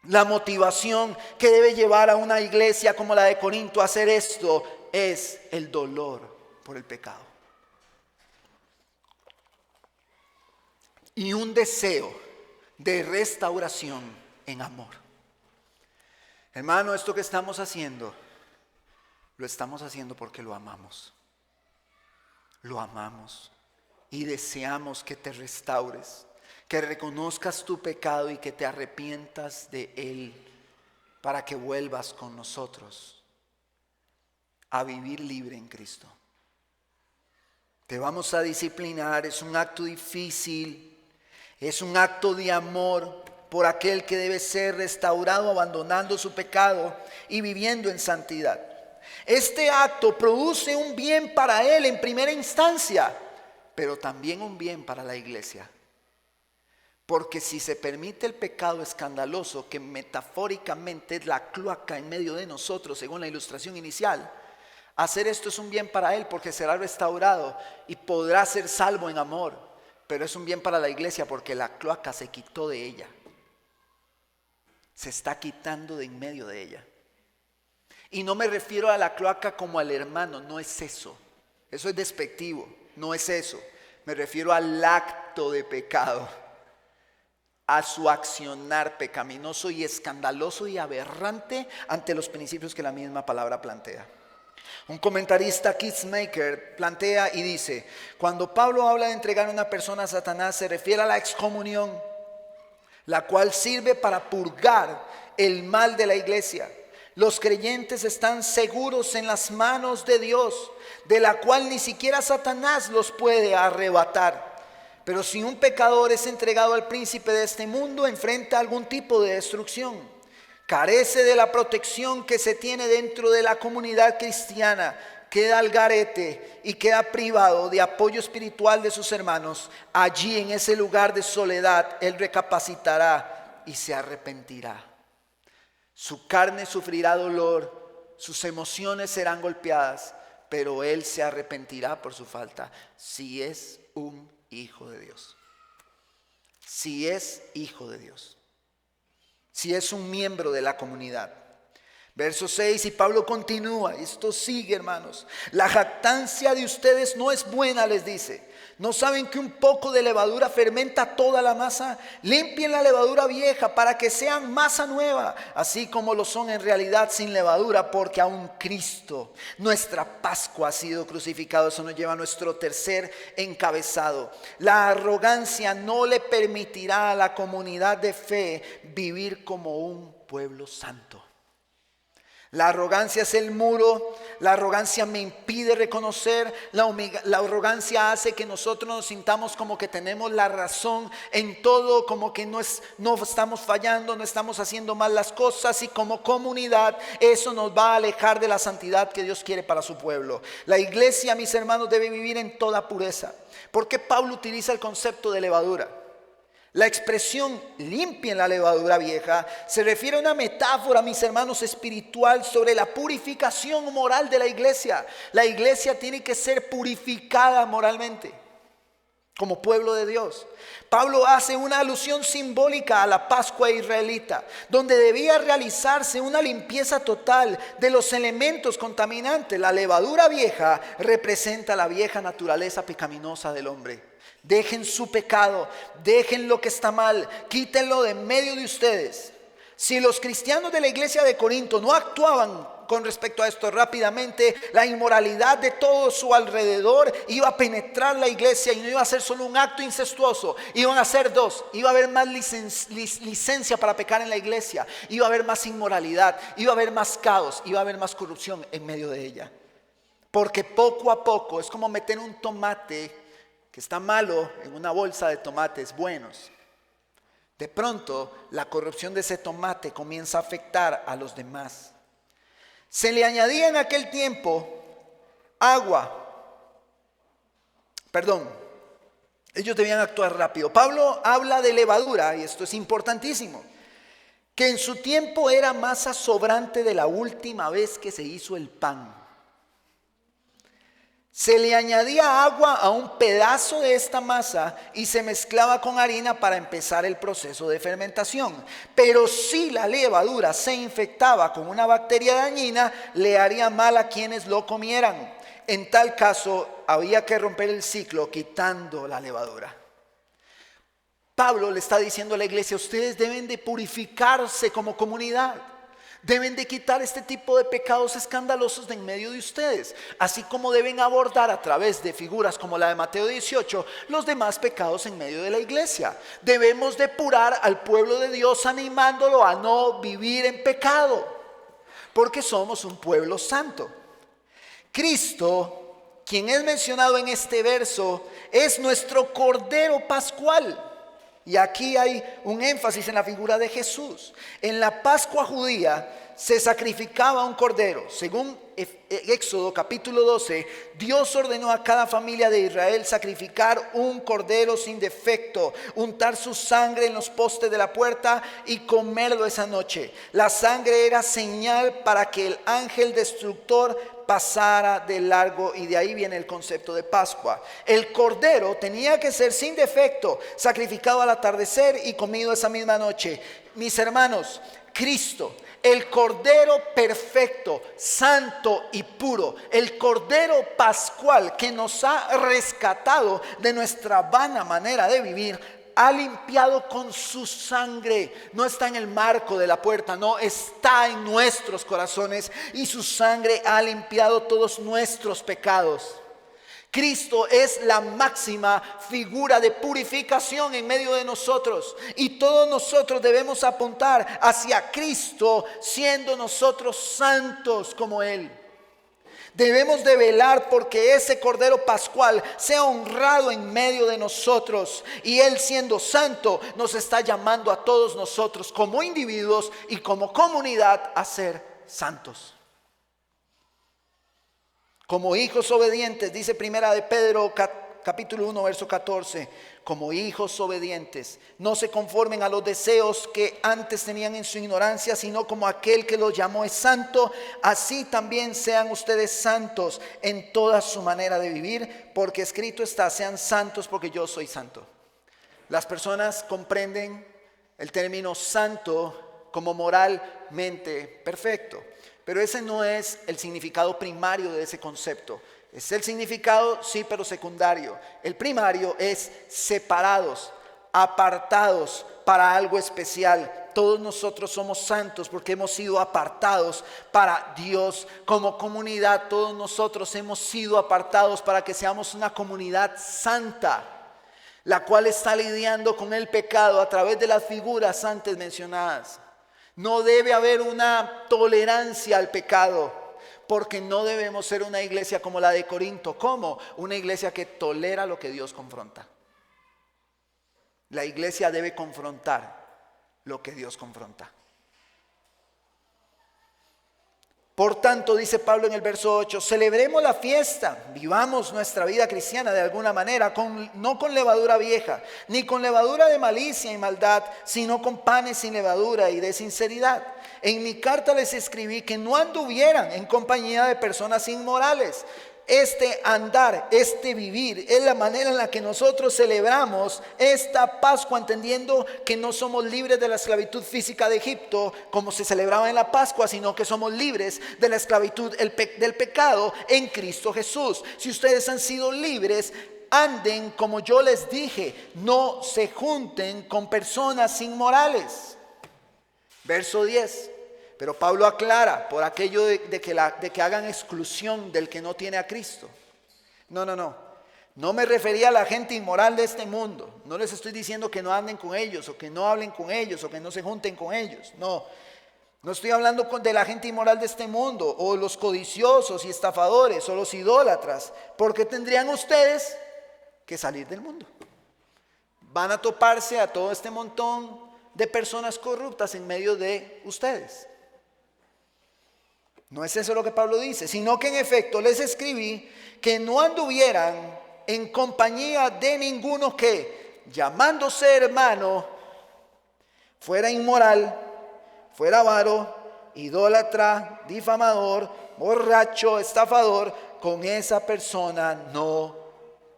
La motivación que debe llevar a una iglesia como la de Corinto a hacer esto es el dolor por el pecado y un deseo de restauración en amor. Hermano, esto que estamos haciendo, lo estamos haciendo porque lo amamos. Lo amamos y deseamos que te restaures, que reconozcas tu pecado y que te arrepientas de él, para que vuelvas con nosotros a vivir libre en Cristo. Te vamos a disciplinar, es un acto difícil, es un acto de amor por aquel que debe ser restaurado, abandonando su pecado y viviendo en santidad. Este acto produce un bien para él en primera instancia, pero también un bien para la iglesia. Porque si se permite el pecado escandaloso, que metafóricamente es la cloaca en medio de nosotros, según la ilustración inicial, hacer esto es un bien para él porque será restaurado y podrá ser salvo en amor. Pero es un bien para la iglesia porque la cloaca se quitó de ella. Se está quitando de en medio de ella. Y no me refiero a la cloaca como al hermano, no es eso. Eso es despectivo, no es eso. Me refiero al acto de pecado, a su accionar pecaminoso y escandaloso y aberrante ante los principios que la misma palabra plantea. Un comentarista, Keith Maker, plantea y dice: cuando Pablo habla de entregar a una persona a Satanás, se refiere a la excomunión, la cual sirve para purgar el mal de la iglesia. Los creyentes están seguros en las manos de Dios, de la cual ni siquiera Satanás los puede arrebatar. Pero si un pecador es entregado al príncipe de este mundo, enfrenta algún tipo de destrucción. Carece de la protección que se tiene dentro de la comunidad cristiana, queda al garete y queda privado de apoyo espiritual de sus hermanos. Allí, en ese lugar de soledad, él recapacitará y se arrepentirá. Su carne sufrirá dolor, sus emociones serán golpeadas, pero él se arrepentirá por su falta, si es un hijo de Dios. Si es hijo de Dios. Si es un miembro de la comunidad. Verso 6, y Pablo continúa, esto sigue, hermanos. La jactancia de ustedes no es buena, les dice. ¿No saben que un poco de levadura fermenta toda la masa? Limpien la levadura vieja para que sean masa nueva, así como lo son en realidad sin levadura, porque aún Cristo, nuestra Pascua, ha sido crucificado. Eso nos lleva a nuestro tercer encabezado. La arrogancia no le permitirá a la comunidad de fe vivir como un pueblo santo. La arrogancia es el muro, la arrogancia me impide reconocer, la arrogancia hace que nosotros nos sintamos como que tenemos la razón en todo, como que no estamos fallando, no estamos haciendo mal las cosas, y como comunidad eso nos va a alejar de la santidad que Dios quiere para su pueblo. La iglesia, mis hermanos, debe vivir en toda pureza. ¿Por qué Pablo utiliza el concepto de levadura? La expresión limpia en la levadura vieja se refiere a una metáfora, mis hermanos, espiritual sobre la purificación moral de la iglesia. La iglesia tiene que ser purificada moralmente como pueblo de Dios. Pablo hace una alusión simbólica a la Pascua israelita, donde debía realizarse una limpieza total de los elementos contaminantes. La levadura vieja representa la vieja naturaleza pecaminosa del hombre. Dejen su pecado, dejen lo que está mal, quítenlo de medio de ustedes. Si los cristianos de la iglesia de Corinto no actuaban con respecto a esto rápidamente, la inmoralidad de todo su alrededor iba a penetrar la iglesia, y no iba a ser solo un acto incestuoso, iban a ser dos. Iba a haber más licencia para pecar en la iglesia, iba a haber más inmoralidad, iba a haber más caos, iba a haber más corrupción en medio de ella. Porque poco a poco es como meter un tomate que está malo en una bolsa de tomates buenos. De pronto la corrupción de ese tomate comienza a afectar a los demás. Se le añadía en aquel tiempo ellos debían actuar rápido. Pablo habla de levadura, y esto es importantísimo, que en su tiempo era masa sobrante de la última vez que se hizo el pan. Se le añadía agua a un pedazo de esta masa y se mezclaba con harina para empezar el proceso de fermentación. Pero si la levadura se infectaba con una bacteria dañina, le haría mal a quienes lo comieran. En tal caso, había que romper el ciclo quitando la levadura. Pablo le está diciendo a la iglesia: ustedes deben de purificarse como comunidad. Deben de quitar este tipo de pecados escandalosos de en medio de ustedes, así como deben abordar a través de figuras como la de Mateo 18 los demás pecados en medio de la iglesia. Debemos depurar al pueblo de Dios animándolo a no vivir en pecado, porque somos un pueblo santo. Cristo, quien es mencionado en este verso, es nuestro Cordero Pascual. Y aquí hay un énfasis en la figura de Jesús. En la Pascua judía se sacrificaba un cordero. Según Éxodo capítulo 12, Dios ordenó a cada familia de Israel sacrificar un cordero sin defecto, untar su sangre en los postes de la puerta y comerlo esa noche. La sangre era señal para que el ángel destructor pasara de largo, y de ahí viene el concepto de Pascua. El cordero tenía que ser sin defecto, sacrificado al atardecer y comido esa misma noche. Mis hermanos, Cristo, el Cordero perfecto, santo y puro, el Cordero pascual que nos ha rescatado de nuestra vana manera de vivir, ha limpiado con su sangre. No está en el marco de la puerta, no, está en nuestros corazones, y su sangre ha limpiado todos nuestros pecados. Cristo es la máxima figura de purificación en medio de nosotros, y todos nosotros debemos apuntar hacia Cristo, siendo nosotros santos como Él. Debemos de velar porque ese Cordero Pascual sea honrado en medio de nosotros, y Él, siendo santo, nos está llamando a todos nosotros como individuos y como comunidad a ser santos. Como hijos obedientes, dice Primera de Pedro capítulo 1 verso 14, como hijos obedientes, no se conformen a los deseos que antes tenían en su ignorancia, sino como aquel que los llamó es santo, así también sean ustedes santos en toda su manera de vivir, porque escrito está: sean santos porque yo soy santo. Las personas comprenden el término santo como moralmente perfecto, pero ese no es el significado primario de ese concepto. Es el significado, sí, pero secundario. El primario es separados, apartados para algo especial. Todos nosotros somos santos porque hemos sido apartados para Dios. Como comunidad, todos nosotros hemos sido apartados para que seamos una comunidad santa, la cual está lidiando con el pecado a través de las figuras antes mencionadas. No debe haber una tolerancia al pecado, porque no debemos ser una iglesia como la de Corinto. ¿Cómo? Una iglesia que tolera lo que Dios confronta. La iglesia debe confrontar lo que Dios confronta. Por tanto, dice Pablo en el verso 8, celebremos la fiesta, vivamos nuestra vida cristiana de alguna manera, no con levadura vieja, ni con levadura de malicia y maldad, sino con panes sin levadura y de sinceridad. En mi carta les escribí que no anduvieran en compañía de personas inmorales. Este andar, este vivir, es la manera en la que nosotros celebramos esta Pascua, entendiendo que no somos libres de la esclavitud física de Egipto, como se celebraba en la Pascua, sino que somos libres de la esclavitud del pecado en Cristo Jesús. Si ustedes han sido libres, anden como yo les dije, no se junten con personas inmorales. Verso 10. Pero Pablo aclara por aquello de que hagan exclusión del que no tiene a Cristo. No me refería a la gente inmoral de este mundo. No les estoy diciendo que no anden con ellos, o que no hablen con ellos, o que no se junten con ellos. No estoy hablando de la gente inmoral de este mundo, o los codiciosos y estafadores, o los idólatras. Porque tendrían ustedes que salir del mundo. Van a toparse a todo este montón de personas corruptas en medio de ustedes. No es eso lo que Pablo dice, sino que en efecto les escribí que no anduvieran en compañía de ninguno que, llamándose hermano, fuera inmoral, fuera avaro, idólatra, difamador, borracho, estafador. Con esa persona no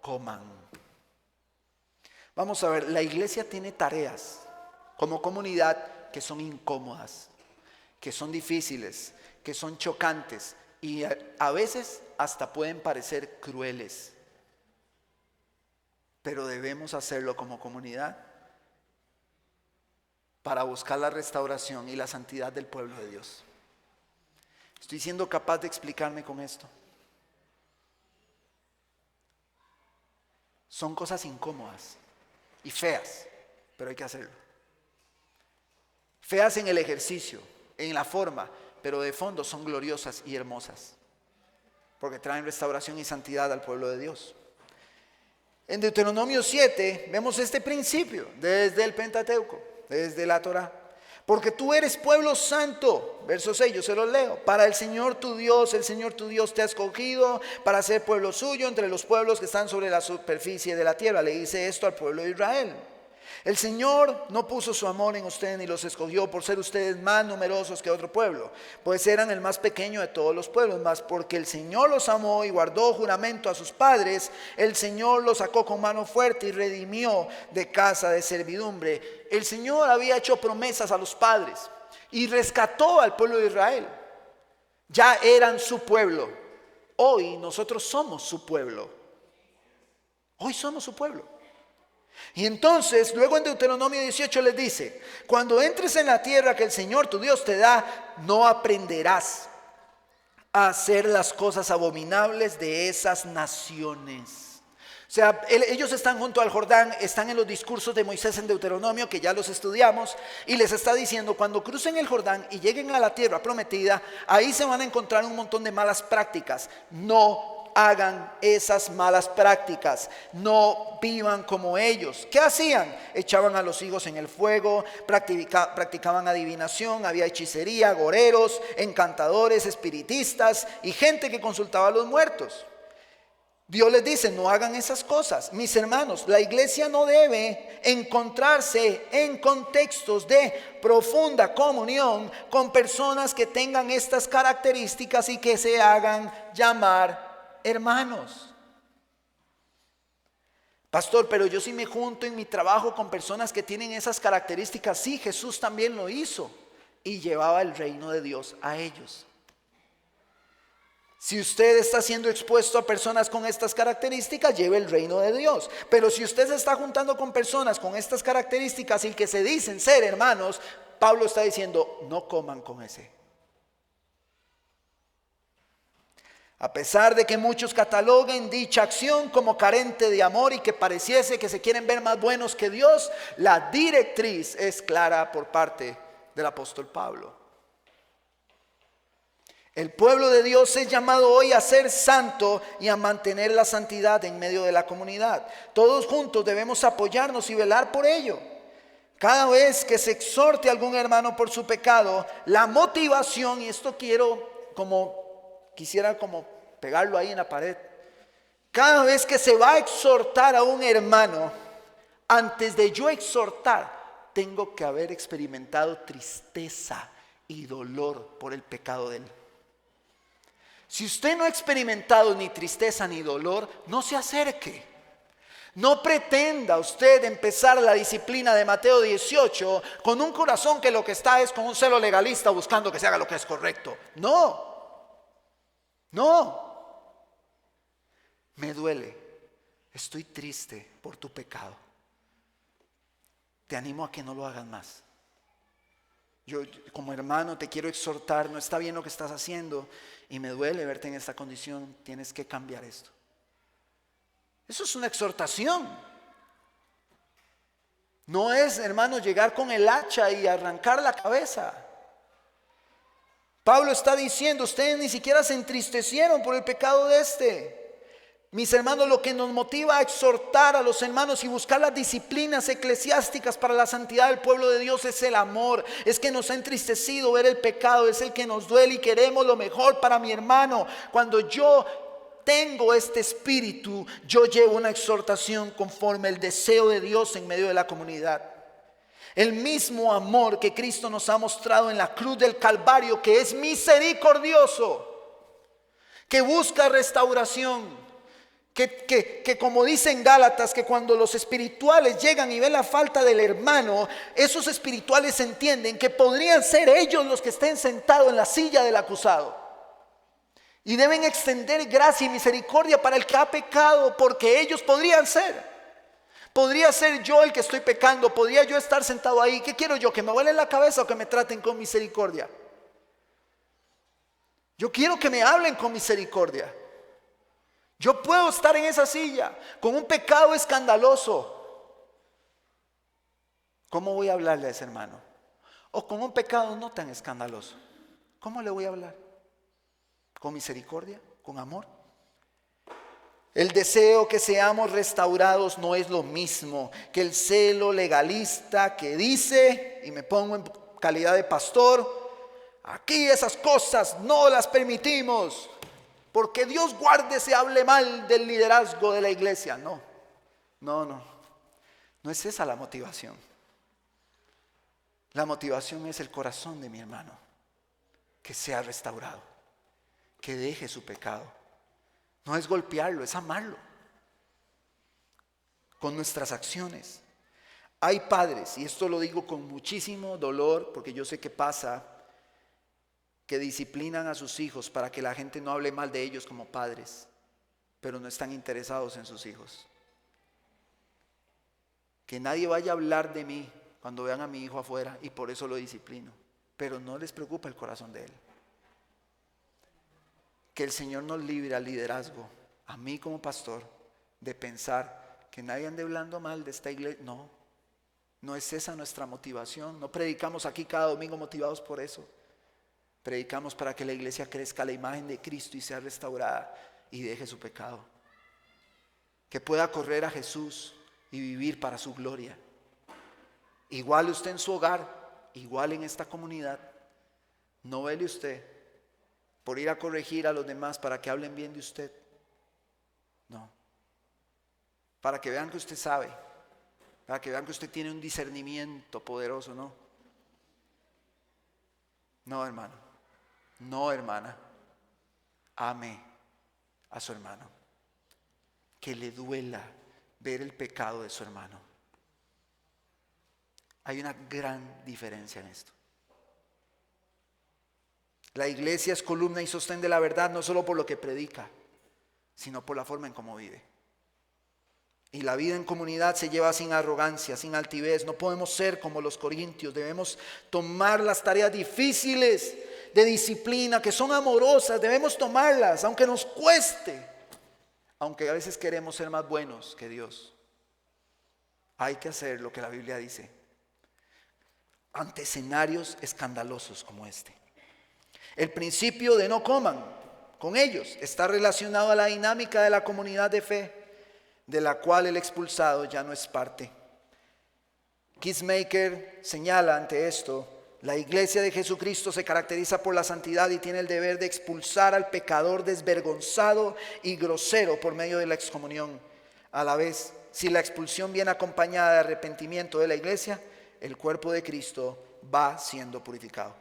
coman. Vamos a ver, la iglesia tiene tareas como comunidad que son incómodas, que son difíciles, que son chocantes y a veces hasta pueden parecer crueles. Pero debemos hacerlo como comunidad para buscar la restauración y la santidad del pueblo de Dios. ¿Estoy siendo capaz de explicarme con esto? Son cosas incómodas y feas, pero hay que hacerlo. Feas en el ejercicio, en la forma, pero de fondo son gloriosas y hermosas, porque traen restauración y santidad al pueblo de Dios. En Deuteronomio 7 vemos este principio desde el Pentateuco, desde la Torá. Porque tú eres pueblo santo, verso 6, yo se los leo. Para el Señor tu Dios te ha escogido para ser pueblo suyo entre los pueblos que están sobre la superficie de la tierra. Le dice esto al pueblo de Israel. El Señor no puso su amor en ustedes ni los escogió por ser ustedes más numerosos que otro pueblo, pues eran el más pequeño de todos los pueblos, mas porque el Señor los amó y guardó juramento a sus padres, el Señor los sacó con mano fuerte y redimió de casa de servidumbre. El Señor había hecho promesas a los padres y rescató al pueblo de Israel. Ya eran su pueblo. Hoy nosotros somos su pueblo. Hoy somos su pueblo. Y entonces, luego en Deuteronomio 18 les dice: cuando entres en la tierra que el Señor tu Dios te da, no aprenderás a hacer las cosas abominables de esas naciones. O sea, ellos están junto al Jordán, están en los discursos de Moisés en Deuteronomio, que ya los estudiamos, y les está diciendo: cuando crucen el Jordán y lleguen a la tierra prometida, ahí se van a encontrar un montón de malas prácticas. No hagan esas malas prácticas, no vivan como ellos. ¿Qué hacían? Echaban a los hijos en el fuego, practicaban adivinación, había hechicería, agoreros, encantadores, espiritistas y gente que consultaba a los muertos. Dios les dice: no hagan esas cosas. Mis hermanos, la iglesia no debe encontrarse en contextos de profunda comunión con personas que tengan estas características y que se hagan llamar hermanos. Pastor, pero yo sí me junto en mi trabajo con personas que tienen esas características. Sí, Jesús también lo hizo y llevaba el reino de Dios a ellos. Si usted está siendo expuesto a personas con estas características, lleve el reino de Dios. Pero si usted se está juntando con personas con estas características y que se dicen ser hermanos, Pablo está diciendo: no coman con ese. A pesar de que muchos cataloguen dicha acción como carente de amor y que pareciese que se quieren ver más buenos que Dios, la directriz es clara por parte del apóstol Pablo. El pueblo de Dios es llamado hoy a ser santo y a mantener la santidad en medio de la comunidad. Todos juntos debemos apoyarnos y velar por ello. Cada vez que se exhorte a algún hermano por su pecado, la motivación, y esto quisiera pegarlo ahí en la pared. Cada vez que se va a exhortar a un hermano, antes de yo exhortar, tengo que haber experimentado tristeza y dolor por el pecado de él. Si usted no ha experimentado ni tristeza ni dolor, no se acerque. No pretenda usted empezar la disciplina de Mateo 18 con un corazón que lo que está es con un celo legalista buscando que se haga lo que es correcto. No. Me duele, estoy triste por tu pecado. Te animo a que no lo hagas más. Yo como hermano te quiero exhortar, no está bien lo que estás haciendo y me duele verte en esta condición, tienes que cambiar esto. Eso es una exhortación. No es, hermano, llegar con el hacha y arrancar la cabeza. Pablo está diciendo, ustedes ni siquiera se entristecieron por el pecado de este. Mis hermanos, lo que nos motiva a exhortar a los hermanos y buscar las disciplinas eclesiásticas para la santidad del pueblo de Dios es el amor. Es que nos ha entristecido ver el pecado, es el que nos duele y queremos lo mejor para mi hermano. Cuando yo tengo este espíritu, yo llevo una exhortación conforme el deseo de Dios en medio de la comunidad. El mismo amor que Cristo nos ha mostrado en la cruz del Calvario, que es misericordioso, que busca restauración. Que como dicen Gálatas, que cuando los espirituales llegan y ven la falta del hermano, esos espirituales entienden que podrían ser ellos los que estén sentados en la silla del acusado. Y deben extender gracia y misericordia para el que ha pecado, porque ellos podrían ser. Podría ser yo el que estoy pecando, podría yo estar sentado ahí. ¿Qué quiero yo? ¿Que me vuelen la cabeza o que me traten con misericordia? Yo quiero que me hablen con misericordia. Yo puedo estar en esa silla con un pecado escandaloso. ¿Cómo voy a hablarle a ese hermano? O con un pecado no tan escandaloso. ¿Cómo le voy a hablar? ¿Con misericordia? ¿Con amor? El deseo que seamos restaurados no es lo mismo que el celo legalista que dice, y me pongo en calidad de pastor, aquí esas cosas no las permitimos. Porque Dios guarde se hable mal del liderazgo de la iglesia. No es esa la motivación. La motivación es el corazón de mi hermano, que sea restaurado, que deje su pecado. No es golpearlo, es amarlo con nuestras acciones. Hay padres, y esto lo digo con muchísimo dolor, porque yo sé que pasa, que disciplinan a sus hijos para que la gente no hable mal de ellos como padres, pero no están interesados en sus hijos. Que nadie vaya a hablar de mí cuando vean a mi hijo afuera, y por eso lo disciplino, pero no les preocupa el corazón de él. Que el Señor nos libre al liderazgo, a mí como pastor, de pensar que nadie ande hablando mal de esta iglesia. No es esa nuestra motivación. No predicamos aquí cada domingo motivados por eso. Predicamos para que la iglesia crezca a la imagen de Cristo y sea restaurada y deje su pecado. Que pueda correr a Jesús y vivir para su gloria. Igual usted en su hogar, igual en esta comunidad. No vele usted por ir a corregir a los demás para que hablen bien de usted. No. Para que vean que usted sabe. Para que vean que usted tiene un discernimiento poderoso, ¿no? No, hermano. No, hermana, ame a su hermano. Que le duela ver el pecado de su hermano. Hay una gran diferencia en esto. La iglesia es columna y sostén de la verdad, no solo por lo que predica, sino por la forma en cómo vive. Y la vida en comunidad se lleva sin arrogancia, sin altivez. No podemos ser como los corintios. Debemos tomar las tareas difíciles de disciplina, que son amorosas. Debemos tomarlas, aunque nos cueste. Aunque a veces queremos ser más buenos que Dios. Hay que hacer lo que la Biblia dice. ante escenarios escandalosos como este. El principio de no coman con ellos está relacionado a la dinámica de la comunidad de fe, de la cual el expulsado ya no es parte. Kingsmaker señala ante esto: la iglesia de Jesucristo se caracteriza por la santidad y tiene el deber de expulsar al pecador desvergonzado y grosero por medio de la excomunión. A la vez, si la expulsión viene acompañada de arrepentimiento de la iglesia, el cuerpo de Cristo va siendo purificado.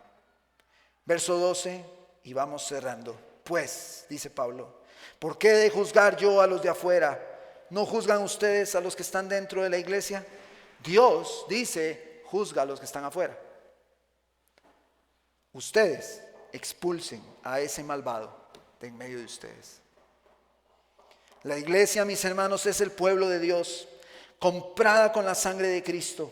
Verso 12, y vamos cerrando. Pues, dice Pablo, ¿por qué he de juzgar yo a los de afuera? ¿No juzgan ustedes a los que están dentro de la iglesia? Dios dice, juzga a los que están afuera. Ustedes expulsen a ese malvado de en medio de ustedes. La iglesia, mis hermanos, es el pueblo de Dios, comprada con la sangre de Cristo.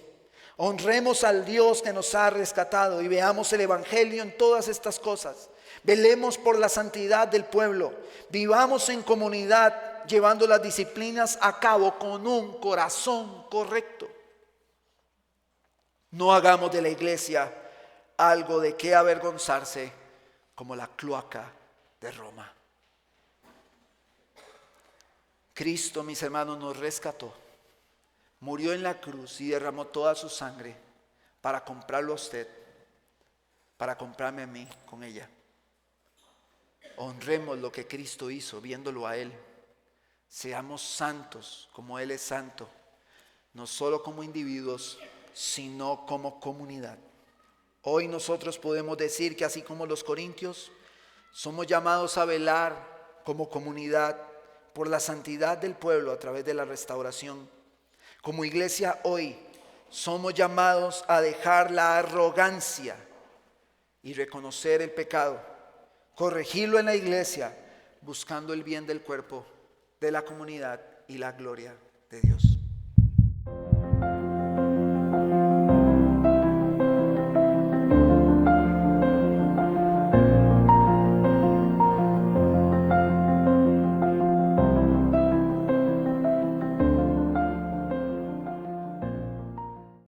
Honremos al Dios que nos ha rescatado y veamos el evangelio en todas estas cosas. Velemos por la santidad del pueblo. Vivamos en comunidad, llevando las disciplinas a cabo con un corazón correcto. No hagamos de la iglesia algo de qué avergonzarse, como la cloaca de Roma. Cristo, mis hermanos, nos rescató, murió en la cruz y derramó toda su sangre para comprarlo a usted, para comprarme a mí con ella. Honremos lo que Cristo hizo viéndolo a Él. Seamos santos como Él es santo, no solo como individuos, sino como comunidad. Hoy nosotros podemos decir que así como los corintios, somos llamados a velar como comunidad por la santidad del pueblo a través de la restauración. Como iglesia hoy somos llamados a dejar la arrogancia y reconocer el pecado, corregirlo en la iglesia, buscando el bien del cuerpo, de la comunidad y la gloria de Dios.